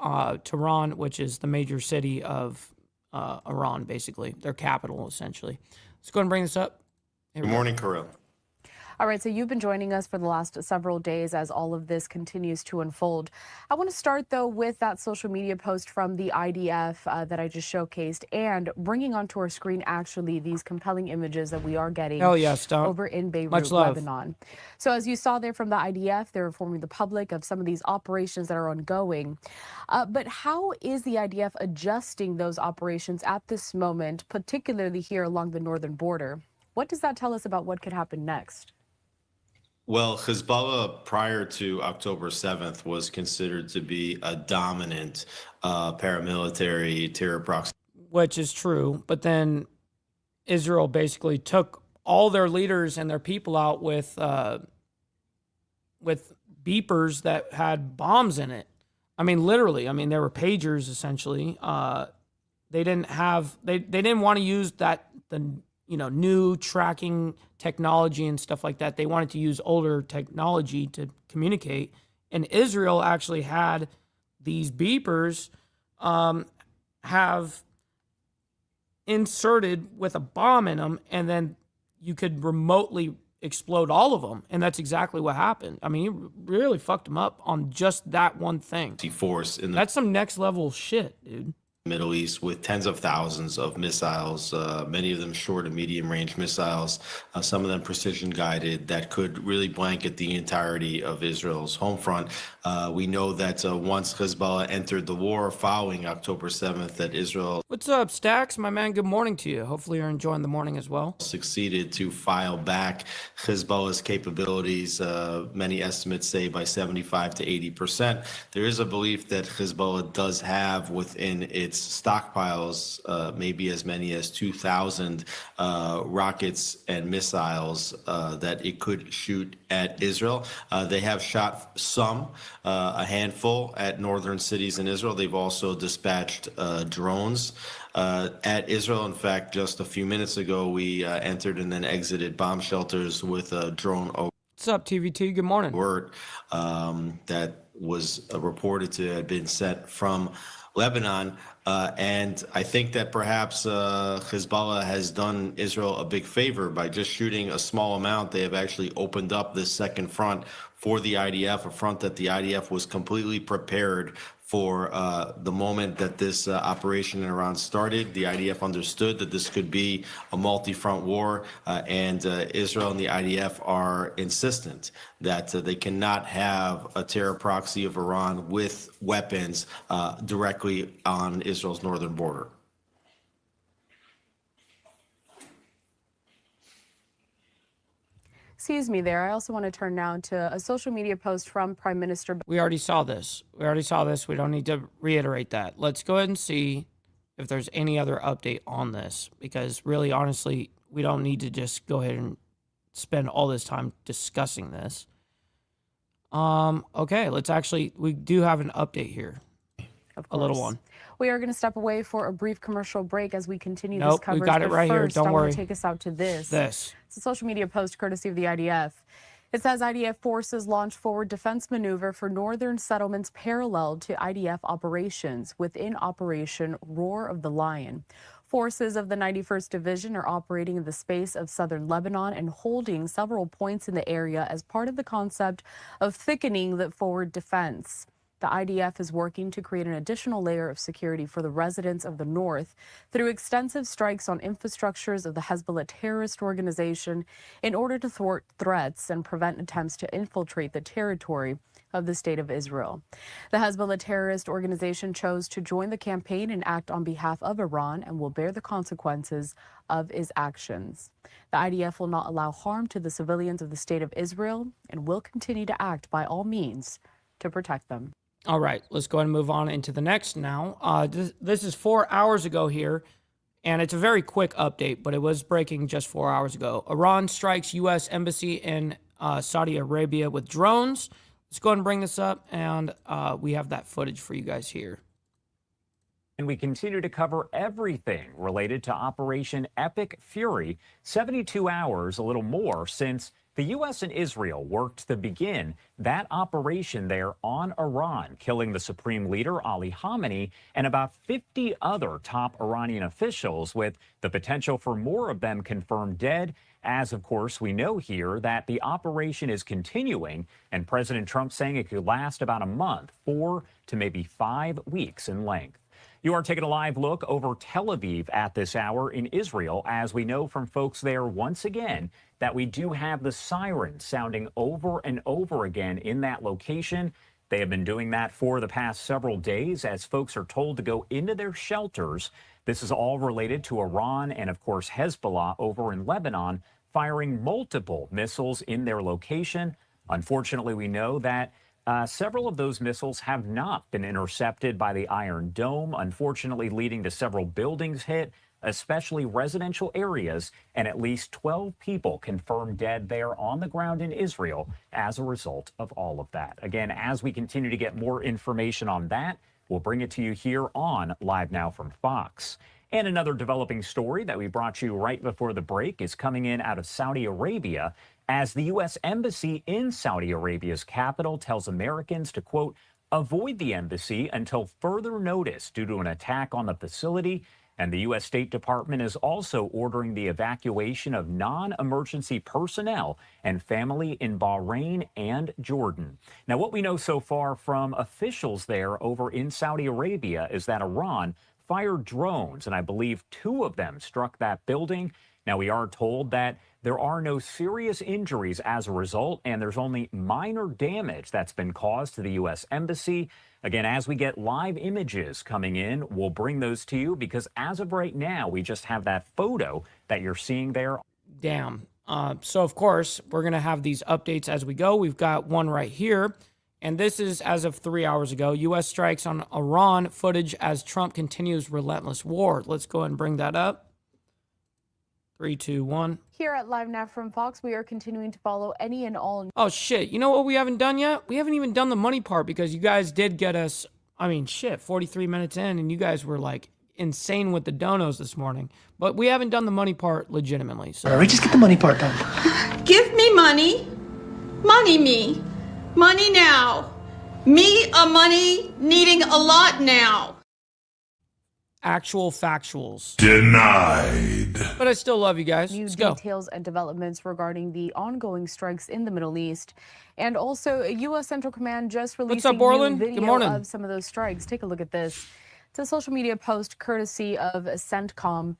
Tehran, which is the major city of Iran, basically, their capital, essentially. Let's go ahead and bring this up. Good morning, Kirill. All right, so you've been joining us for the last several days as all of this continues to unfold. I want to start, though, with that social media post from the IDF that I just showcased and bringing onto our screen, actually, these compelling images that we are getting over in Beirut, Lebanon. So as you saw there from the IDF, they're informing the public of some of these operations that are ongoing. But how is the IDF adjusting those operations at this moment, particularly here along the northern border? What does that tell us about what could happen next? Well, Hezbollah prior to October 7th was considered to be a dominant paramilitary terror proxy. Which is true, but then Israel basically took all their leaders and their people out with beepers that had bombs in it. I mean, literally. I mean, they were pagers essentially. They didn't want to use the new tracking technology and stuff like that. They wanted to use older technology to communicate. And Israel actually had these beepers have inserted with a bomb in them, and then you could remotely explode all of them. And that's exactly what happened. I mean, he really fucked them up on just that one thing. That's some next level shit, dude. Middle East with tens of thousands of missiles, many of them short and medium range missiles, some of them precision guided that could really blanket the entirety of Israel's home front. We know that once Hezbollah entered the war following October 7th, that Israel... What's up, Stacks? My man, good morning to you. Hopefully you're enjoying the morning as well. ...succeeded to file back Hezbollah's capabilities, many estimates say by 75 to 80%. There is a belief that Hezbollah does have within its stockpiles maybe as many as 2,000 rockets and missiles that it could shoot at Israel. They have shot some, a handful at northern cities in Israel. They've also dispatched drones at Israel. In fact, just a few minutes ago, we entered and then exited bomb shelters with a drone. What's up, TVT? Good morning. Word that was reported to have been sent from Lebanon. And I think that perhaps Hezbollah has done Israel a big favor by just shooting a small amount. They have actually opened up this second front for the IDF, a front that the IDF was completely prepared for the moment that this operation in Iran started. The IDF understood that this could be a multi-front war, and Israel and the IDF are insistent that they cannot have a terror proxy of Iran with weapons directly on Israel's northern border. Excuse me there. I also want to turn now to a social media post from Prime Minister. We already saw this. We don't need to reiterate that. Let's go ahead and see if there's any other update on this, because really, honestly, we don't need to just go ahead and spend all this time discussing this. Okay, we do have an update here. Of A little course. one. We are going to step away for a brief commercial break as we continue this Nope, coverage. we got it But right here. first, Don't I worry. want to take us out to this. It's a social media post courtesy of the IDF. It says IDF forces launch forward defense maneuver for northern settlements parallel to IDF operations within Operation Roar of the Lion. Forces of the 91st Division are operating in the space of southern Lebanon and holding several points in the area as part of the concept of thickening the forward defense. The IDF is working to create an additional layer of security for the residents of the north through extensive strikes on infrastructures of the Hezbollah terrorist organization in order to thwart threats and prevent attempts to infiltrate the territory of the State of Israel. The Hezbollah terrorist organization chose to join the campaign and act on behalf of Iran and will bear the consequences of its actions. The IDF will not allow harm to the civilians of the State of Israel and will continue to act by all means to protect them. All right, let's go ahead and move on into the next now. This is 4 hours ago here, and it's a very quick update, but it was breaking just 4 hours ago. Iran strikes U.S. embassy in Saudi Arabia with drones. Let's go ahead and bring this up, and we have that footage for you guys here. And we continue to cover everything related to Operation Epic Fury, 72 hours, a little more, since the U.S. and Israel worked to begin that operation there on Iran, killing the supreme leader, Ali Khamenei, and about 50 other top Iranian officials, with the potential for more of them confirmed dead, as, of course, we know here that the operation is continuing, and President Trump saying it could last about a month, 4 to maybe 5 weeks in length. You are taking a live look over Tel Aviv at this hour in Israel, as we know from folks there once again that we do have the sirens sounding over and over again in that location. They have been doing that for the past several days as folks are told to go into their shelters. This is all related to Iran and, of course, Hezbollah over in Lebanon firing multiple missiles in their location. Unfortunately, we know that several of those missiles have not been intercepted by the Iron Dome, unfortunately leading to several buildings hit, especially residential areas, and at least 12 people confirmed dead there on the ground in Israel as a result of all of that. Again, as we continue to get more information on that, we'll bring it to you here on Live Now from Fox. And another developing story that we brought you right before the break is coming in out of Saudi Arabia, as the U.S. Embassy in Saudi Arabia's capital tells Americans to, quote, avoid the embassy until further notice due to an attack on the facility. And the U.S. State Department is also ordering the evacuation of non-emergency personnel and family in Bahrain and Jordan. Now, what we know so far from officials there over in Saudi Arabia is that Iran fired drones, and I believe 2 of them struck that building. Now, we are told that there are no serious injuries as a result, and there's only minor damage that's been caused to the U.S. Embassy. Again, as we get live images coming in, we'll bring those to you, because as of right now, we just have that photo that you're seeing there. Damn. So, of course, we're going to have these updates as we go. We've got one right here, and this is as of 3 hours ago. U.S. strikes on Iran, footage as Trump continues relentless war. Let's go ahead and bring that up. 3, 2, 1. Here at Live Now from Fox, we are continuing to follow any and all. Oh, shit. You know what we haven't done yet? We haven't even done the money part, because you guys did get us, 43 minutes in, and you guys were like insane with the donos this morning. But we haven't done the money part legitimately. So. All right, just get the money part done. Give me money. Money me. Money now. Me a money needing a lot now. Actual factuals. Denied. But I still love you guys. New Let's go. details and developments regarding the ongoing strikes in the Middle East. And also, U.S. Central Command just released a new video of some of those strikes. Take a look at this. It's a social media post courtesy of CENTCOM,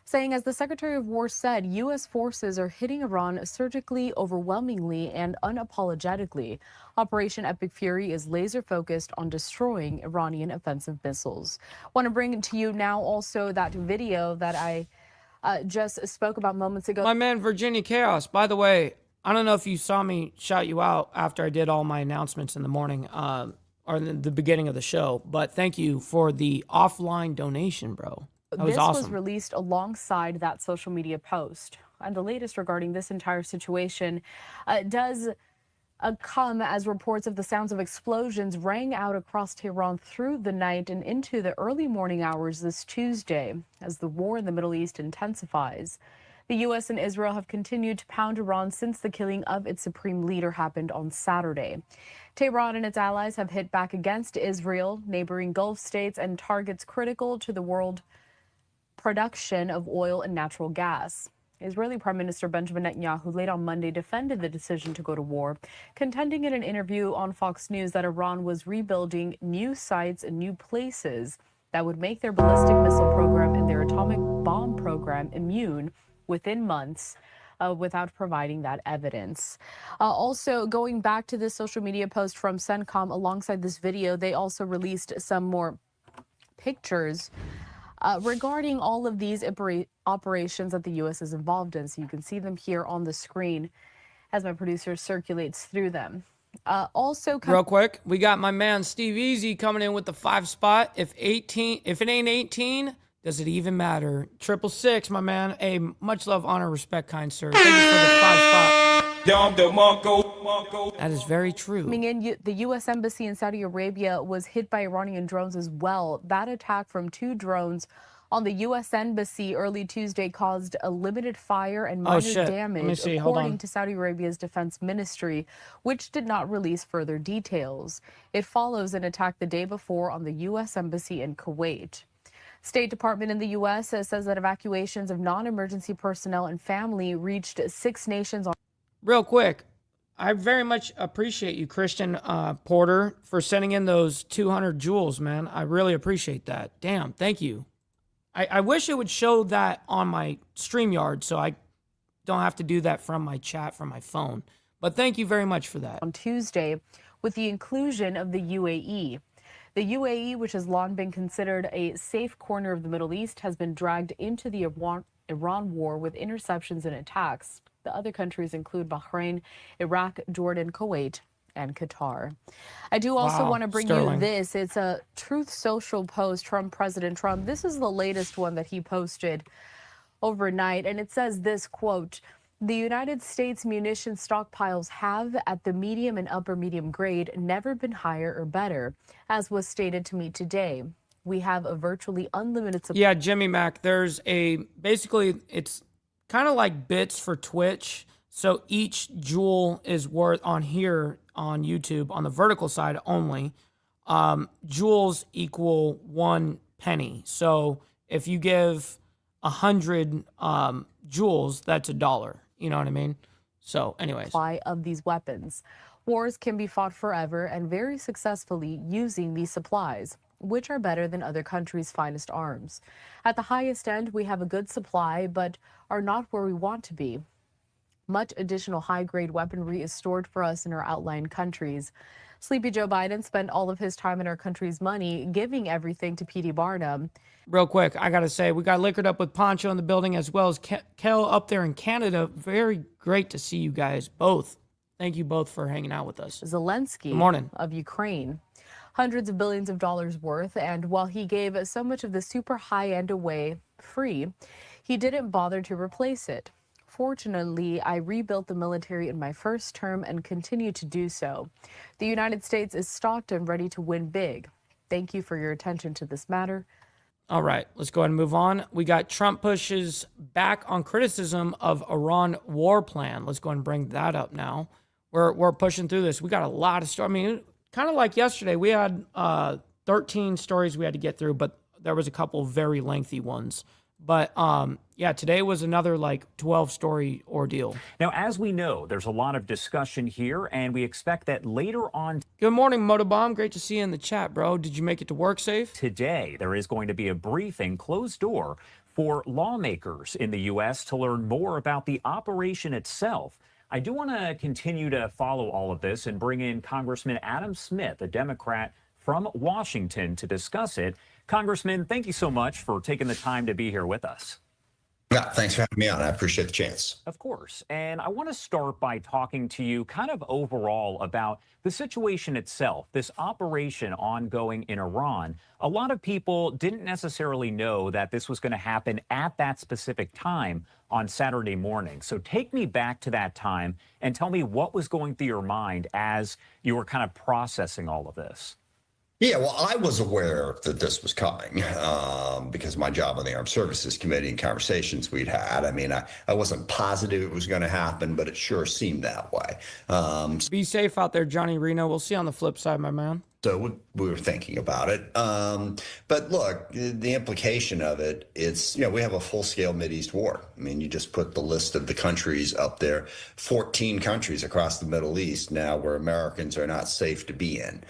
saying, as the Secretary of War said, U.S. forces are hitting Iran surgically, overwhelmingly, and unapologetically. Operation Epic Fury is laser-focused on destroying Iranian offensive missiles. Want to bring to you now also that video that I just spoke about moments ago. My man, Virginia Chaos. By the way, I don't know if you saw me shout you out after I did all my announcements in the morning or in the beginning of the show, but thank you for the offline donation, bro. That was awesome. This was released alongside that social media post. And the latest regarding this entire situation does come as reports of the sounds of explosions rang out across Tehran through the night and into the early morning hours this Tuesday as the war in the Middle East intensifies. The U.S. and Israel have continued to pound Iran since the killing of its supreme leader happened on Saturday. Tehran and its allies have hit back against Israel, neighboring Gulf states, and targets critical to the world production of oil and natural gas. Israeli Prime Minister Benjamin Netanyahu late on Monday defended the decision to go to war, contending in an interview on Fox News that Iran was rebuilding new sites and new places that would make their ballistic missile program and their atomic bomb program immune within months. Without providing that evidence. Also, going back to this social media post from CENTCOM alongside this video, they also released some more pictures regarding all of these operations that the U.S. is involved in. So you can see them here on the screen as my producer circulates through them. Also, real quick, we got my man Steve Easy coming in with the 5 spot. If it ain't 18, does it even matter? 666, my man. Hey, much love, honor, respect, kind sir. Thank you for the 5 spot. That is very true. Coming in, the U.S. Embassy in Saudi Arabia was hit by Iranian drones as well. That attack from 2 drones on the U.S. Embassy early Tuesday caused a limited fire and minor damage, according to Saudi Arabia's defense ministry, which did not release further details. It follows an attack the day before on the U.S. Embassy in Kuwait. State Department in the U.S. says that evacuations of non-emergency personnel and family reached 6 nations. Real quick, I very much appreciate you, Christian Porter, for sending in those 200 joules, man. I really appreciate that. Damn, thank you. I wish it would show that on my StreamYard so I don't have to do that from my chat from my phone. But thank you very much for that. On Tuesday, with the inclusion of the UAE. The UAE, which has long been considered a safe corner of the Middle East, has been dragged into the Iran war with interceptions and attacks. The other countries include Bahrain, Iraq, Jordan, Kuwait, and Qatar. I do also want to bring you this. It's a Truth Social post from President Trump. This is the latest one that he posted overnight, and it says this, quote, "The United States munition stockpiles have, at the medium and upper medium grade, never been higher or better, as was stated to me today. We have a virtually unlimited supply." Yeah, Jimmy Mac, there's basically, it's kind of like bits for Twitch. So each joule is worth on here on YouTube, on the vertical side only, joules equal 1 penny. So if you give 100 joules, that's $1. You know what I mean? So anyways. Supply of these weapons. Wars can be fought forever and very successfully using these supplies, which are better than other countries' finest arms. At the highest end, we have a good supply, but are not where we want to be. Much additional high-grade weaponry is stored for us in our outlying countries. Sleepy Joe Biden spent all of his time and our country's money giving everything to P.D. Barnum. Real quick, I got to say, we got Liquored Up with Poncho in the building, as well as Kel up there in Canada. Very great to see you guys both. Thank you both for hanging out with us. Zelensky of Ukraine. Hundreds of billions of dollars worth, and while he gave so much of the super high-end away free, he didn't bother to replace it. Fortunately, I rebuilt the military in my first term and continue to do so. The United States is stocked and ready to win big. Thank you for your attention to this matter. All right, let's go ahead and move on. We got Trump pushes back on criticism of Iran war plan. Let's go ahead and bring that up now. We're pushing through this. We got a lot of stories. I mean, kind of like yesterday, we had 13 stories we had to get through, but there was a couple very lengthy ones. But yeah, today was another like 12-story ordeal. Now, as we know, there's a lot of discussion here, and we expect that later on. Good morning, Motobomb. Great to see you in the chat, bro. Did you make it to work safe? Today, there is going to be a briefing, closed door, for lawmakers in the U.S. to learn more about the operation itself. I do want to continue to follow all of this and bring in Congressman Adam Smith, a Democrat from Washington, to discuss it. Congressman, thank you so much for taking the time to be here with us. Yeah, thanks for having me on. I appreciate the chance. Of course. And I want to start by talking to you kind of overall about the situation itself, this operation ongoing in Iran. A lot of people didn't necessarily know that this was going to happen at that specific time. on Saturday morning. So take me back to that time and tell me what was going through your mind as you were kind of processing all of this. Yeah, well, I was aware that this was coming because of my job on the Armed Services Committee and conversations we'd had. I mean, I wasn't positive it was going to happen, but it sure seemed that way. Be safe out there, Johnny Reno. We'll see you on the flip side, my man. So we were thinking about it. But look, the implication of it, it's, we have a full-scale Mideast war. I mean, you just put the list of the countries up there, 14 countries across the Middle East now where Americans are not safe to be in.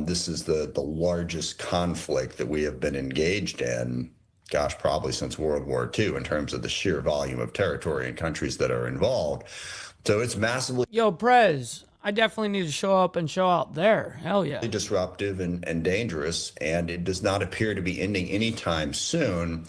This is the largest conflict that we have been engaged in, gosh, probably since World War II in terms of the sheer volume of territory and countries that are involved. So it's massively... Yo, Prez, I definitely need to show up and show out there. Hell yeah. Disruptive and dangerous, and it does not appear to be ending anytime soon.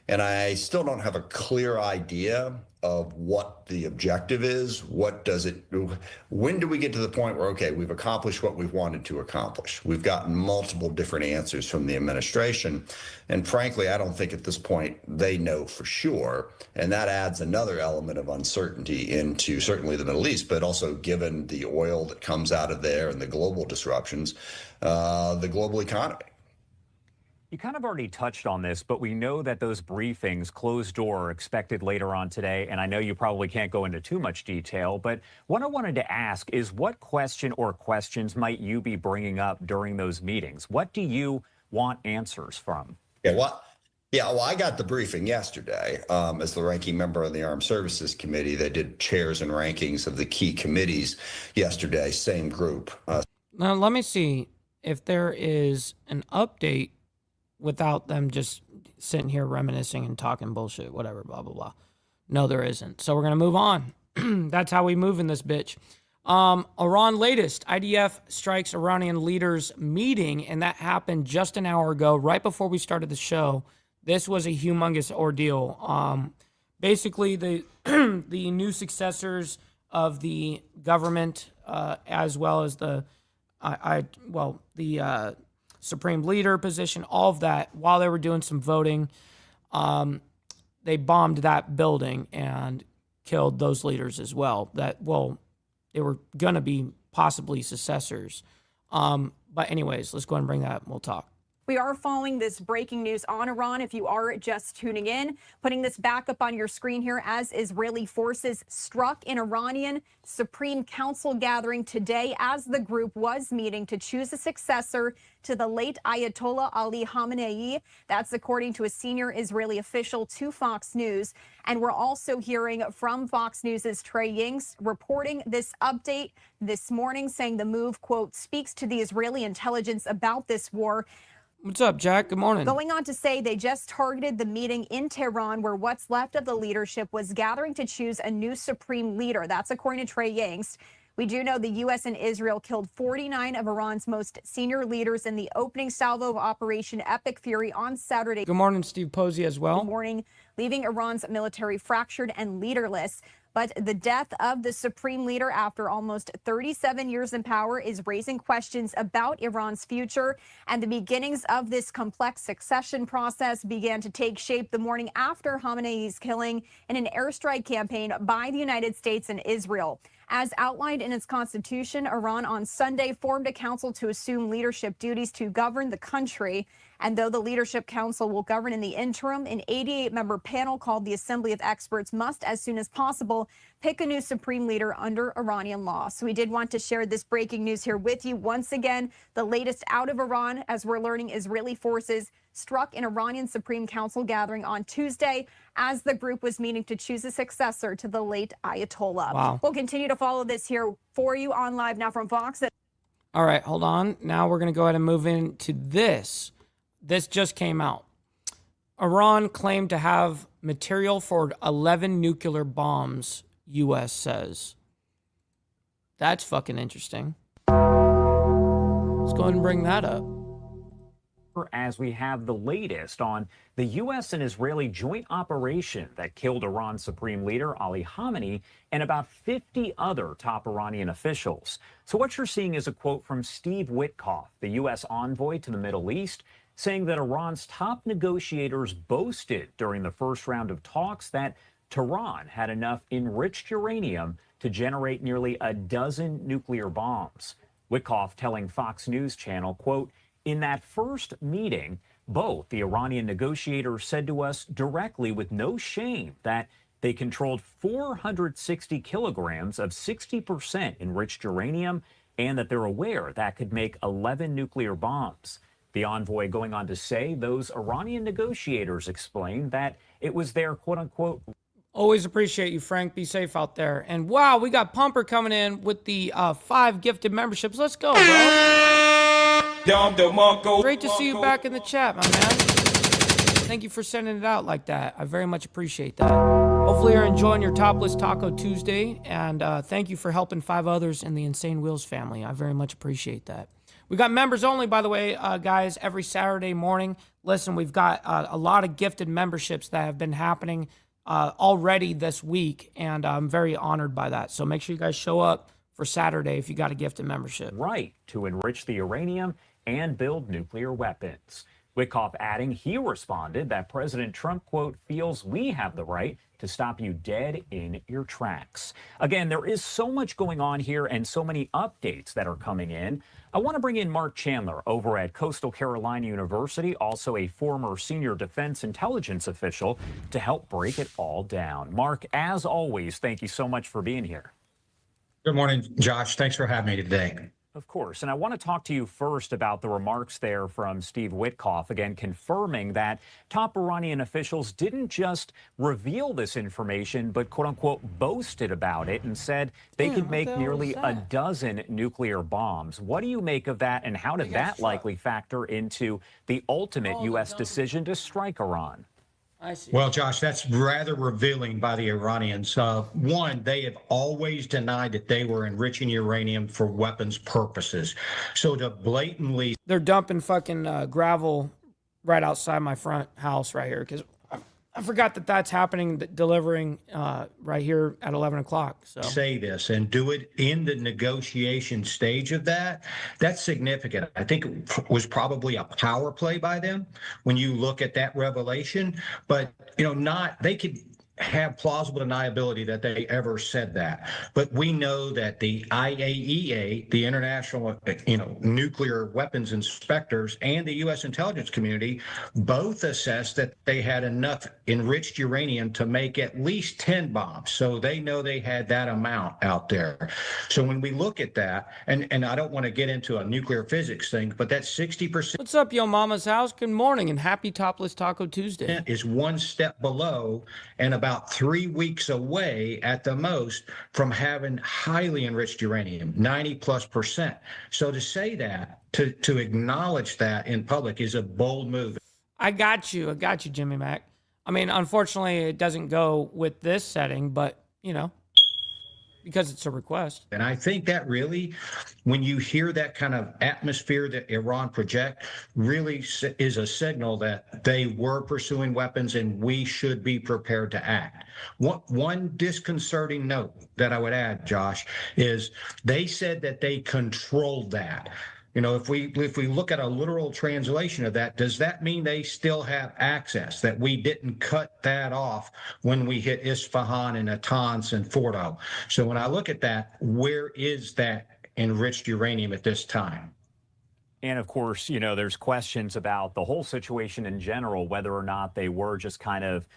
And I still don't have a clear idea of what the objective is. What does it do? When do we get to the point where, okay, we've accomplished what we've wanted to accomplish? We've gotten multiple different answers from the administration. And frankly, I don't think at this point they know for sure. And that adds another element of uncertainty into certainly the Middle East, but also given the oil that comes out of there and the global disruptions, the global economy. You kind of already touched on this, but we know that those briefings, closed door, are expected later on today. And I know you probably can't go into too much detail, but what I wanted to ask is what question or questions might you be bringing up during those meetings? What do you want answers from? Well, I got the briefing yesterday as the ranking member of the Armed Services Committee. They did chairs and rankings of the key committees yesterday, same group. Now, let me see if there is an update without them just sitting here reminiscing and talking bullshit, whatever, blah, blah, blah. No, there isn't. So we're going to move on. That's how we move in this bitch. Iran latest. IDF strikes Iranian leaders meeting, and that happened just an hour ago, right before we started the show. This was a humongous ordeal. Basically, the the new successors of the government, as well as the Supreme Leader position, all of that, while they were doing some voting, they bombed that building and killed those leaders as well. They were going to be possibly successors. But anyways, let's go ahead and bring that up and we'll talk. We are following this breaking news on Iran. If you are just tuning in, putting this back up on your screen here as Israeli forces struck an Iranian Supreme Council gathering today as the group was meeting to choose a successor to the late Ayatollah Ali Khamenei. That's according to a senior Israeli official to Fox News. And we're also hearing from Fox News' Trey Yingst reporting this update this morning, saying the move, quote, speaks to the Israeli intelligence about this war. What's up, Jack? Good morning. Going on to say they just targeted the meeting in Tehran where what's left of the leadership was gathering to choose a new supreme leader. That's according to Trey Yingst. We do know the U.S. and Israel killed 49 of Iran's most senior leaders in the opening salvo of Operation Epic Fury on Saturday. Good morning, Steve Posey, as well. Good morning, leaving Iran's military fractured and leaderless. But the death of the supreme leader after almost 37 years in power is raising questions about Iran's future. And the beginnings of this complex succession process began to take shape the morning after Khamenei's killing in an airstrike campaign by the United States and Israel. As outlined in its constitution, Iran on Sunday formed a council to assume leadership duties to govern the country. And though the Leadership Council will govern in the interim, an 88-member panel called the Assembly of Experts must, as soon as possible, pick a new supreme leader under Iranian law. So we did want to share this breaking news here with you. Once again, the latest out of Iran, as we're learning, Israeli forces struck an Iranian Supreme Council gathering on Tuesday as the group was meeting to choose a successor to the late Ayatollah. Wow. We'll continue to follow this here for you on live now from Fox. All right, hold on. Now we're going to go ahead and move into this. This just came out. Iran claimed to have material for 11 nuclear bombs, U.S. says. That's fucking interesting. Let's go ahead and bring that up. As we have the latest on the U.S. and Israeli joint operation that killed Iran's supreme leader, Ali Khamenei, and about 50 other top Iranian officials. So what you're seeing is a quote from Steve Witkoff, the U.S. envoy to the Middle East, saying that Iran's top negotiators boasted during the first round of talks that Tehran had enough enriched uranium to generate nearly a dozen nuclear bombs. Witkoff telling Fox News Channel, quote, "In that first meeting, both the Iranian negotiators said to us directly with no shame that they controlled 460 kilograms of 60% enriched uranium and that they're aware that could make 11 nuclear bombs." The envoy going on to say those Iranian negotiators explained that it was their quote-unquote. Always appreciate you, Frank. Be safe out there. And wow, we got Pumper coming in with the 5 gifted memberships. Let's go, bro. Great to see you back in the chat, my man. Thank you for sending it out like that. I very much appreciate that. Hopefully you're enjoying your Topless Taco Tuesday. And thank you for helping 5 others in the Insane Wheels family. I very much appreciate that. We got members only, by the way, guys, every Saturday morning. Listen, we've got a lot of gifted memberships that have been happening already this week, and I'm very honored by that. So make sure you guys show up for Saturday if you got a gifted membership. Right, to enrich the uranium and build nuclear weapons. Witkoff adding he responded that President Trump, quote, "feels we have the right to stop you dead in your tracks." Again, there is so much going on here and so many updates that are coming in. I want to bring in Mark Chandler over at Coastal Carolina University, also a former senior defense intelligence official, to help break it all down. Mark, as always, thank you so much for being here. Good morning, Josh. Thanks for having me today. Of course. And I want to talk to you first about the remarks there from Steve Witkoff, again, confirming that top Iranian officials didn't just reveal this information, but quote unquote boasted about it and said they could make nearly a dozen nuclear bombs. What do you make of that, and how did that likely factor into the ultimate U.S. decision to strike Iran? I see. Well, Josh, that's rather revealing by the Iranians. One, they have always denied that they were enriching uranium for weapons purposes. So to blatantly... They're dumping fucking gravel right outside my front house right here because I forgot that that's happening, delivering right here at 11 o'clock. So say this and do it in the negotiation stage of that, that's significant. I think it was probably a power play by them when you look at that revelation, but they could have plausible deniability that they ever said that. But we know that the IAEA, the International, Nuclear Weapons Inspectors, and the U.S. intelligence community both assessed that they had enough enriched uranium to make at least 10 bombs. So they know they had that amount out there. So when we look at that, and I don't want to get into a nuclear physics thing, but that 60%. What's up, Yo Mama's House? Good morning and happy Topless Taco Tuesday. Is one step below and about 3 weeks away at the most from having highly enriched uranium, 90+%. So to say that, to acknowledge that in public is a bold move. I got you, Jimmy Mac. I mean, unfortunately, it doesn't go with this setting, but, because it's a request. And I think that really, when you hear that kind of atmosphere that Iran project, really is a signal that they were pursuing weapons and we should be prepared to act. One disconcerting note that I would add, Josh, is they said that they controlled that. If we look at a literal translation of that, does that mean they still have access, that we didn't cut that off when we hit Isfahan and Natanz and Fordo? So when I look at that, where is that enriched uranium at this time? And of course, there's questions about the whole situation in general, whether or not they were just kind of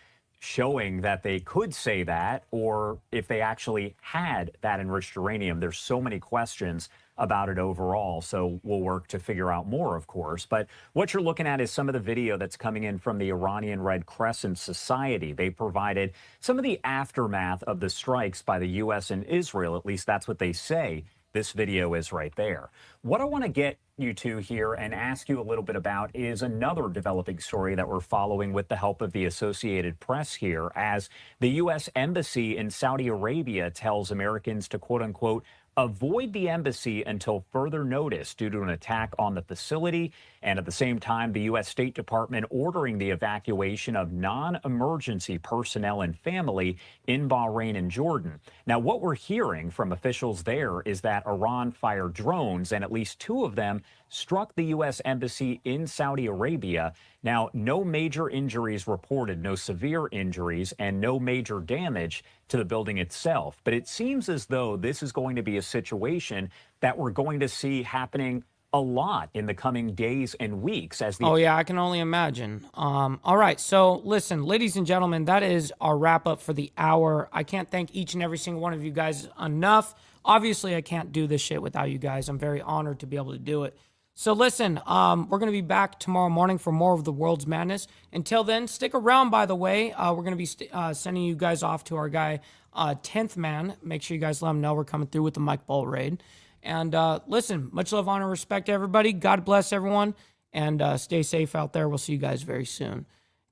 showing that they could say that, or if they actually had that enriched uranium. There's so many questions about it overall, so we'll work to figure out more, of course. But what you're looking at is some of the video that's coming in from the Iranian Red Crescent Society. They provided some of the aftermath of the strikes by the U.S. and Israel, at least that's what they say. This video is right there. What I want to get you to here and ask you a little bit about is another developing story that we're following with the help of the Associated Press here, as the U.S. Embassy in Saudi Arabia tells Americans to, quote unquote, avoid the embassy until further notice due to an attack on the facility. And at the same time, the U.S. State Department ordering the evacuation of non-emergency personnel and family in Bahrain and Jordan. Now, what we're hearing from officials there is that Iran fired drones and at at least 2 of them struck the U.S. Embassy in Saudi Arabia. Now, no major injuries reported, no severe injuries, and no major damage to the building itself. But it seems as though this is going to be a situation that we're going to see happening a lot in the coming days and weeks as the Oh yeah, I can only imagine. All right, so listen, ladies and gentlemen, that is our wrap up for the hour. I can't thank each and every single one of you guys enough. Obviously, I can't do this shit without you guys. I'm very honored to be able to do it. So listen, we're going to be back tomorrow morning for more of the world's madness. Until then, stick around, by the way. We're going to be sending you guys off to our guy, 10th Man. Make sure you guys let him know we're coming through with the Mike Ball raid. And listen, much love, honor, respect to everybody. God bless everyone. And stay safe out there. We'll see you guys very soon.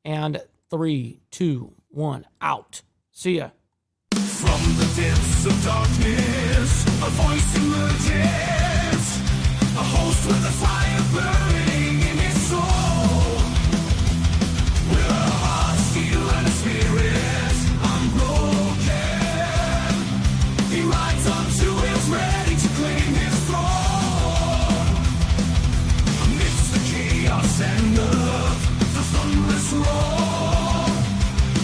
And 3, 2, 1, out. See ya. From the depths of darkness, a voice emerges. A host with a fire burning in his soul. With a heart, steel, and a spirit unbroken. He rides onto his ready to claim his throne. Amidst the chaos and of the thunderous roar,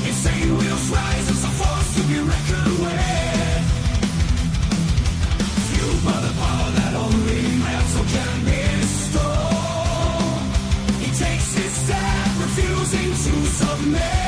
insane wheels rise as a force to be reckoned with. Fueled by the power that only metal can bestow. He takes his stand, refusing to submit.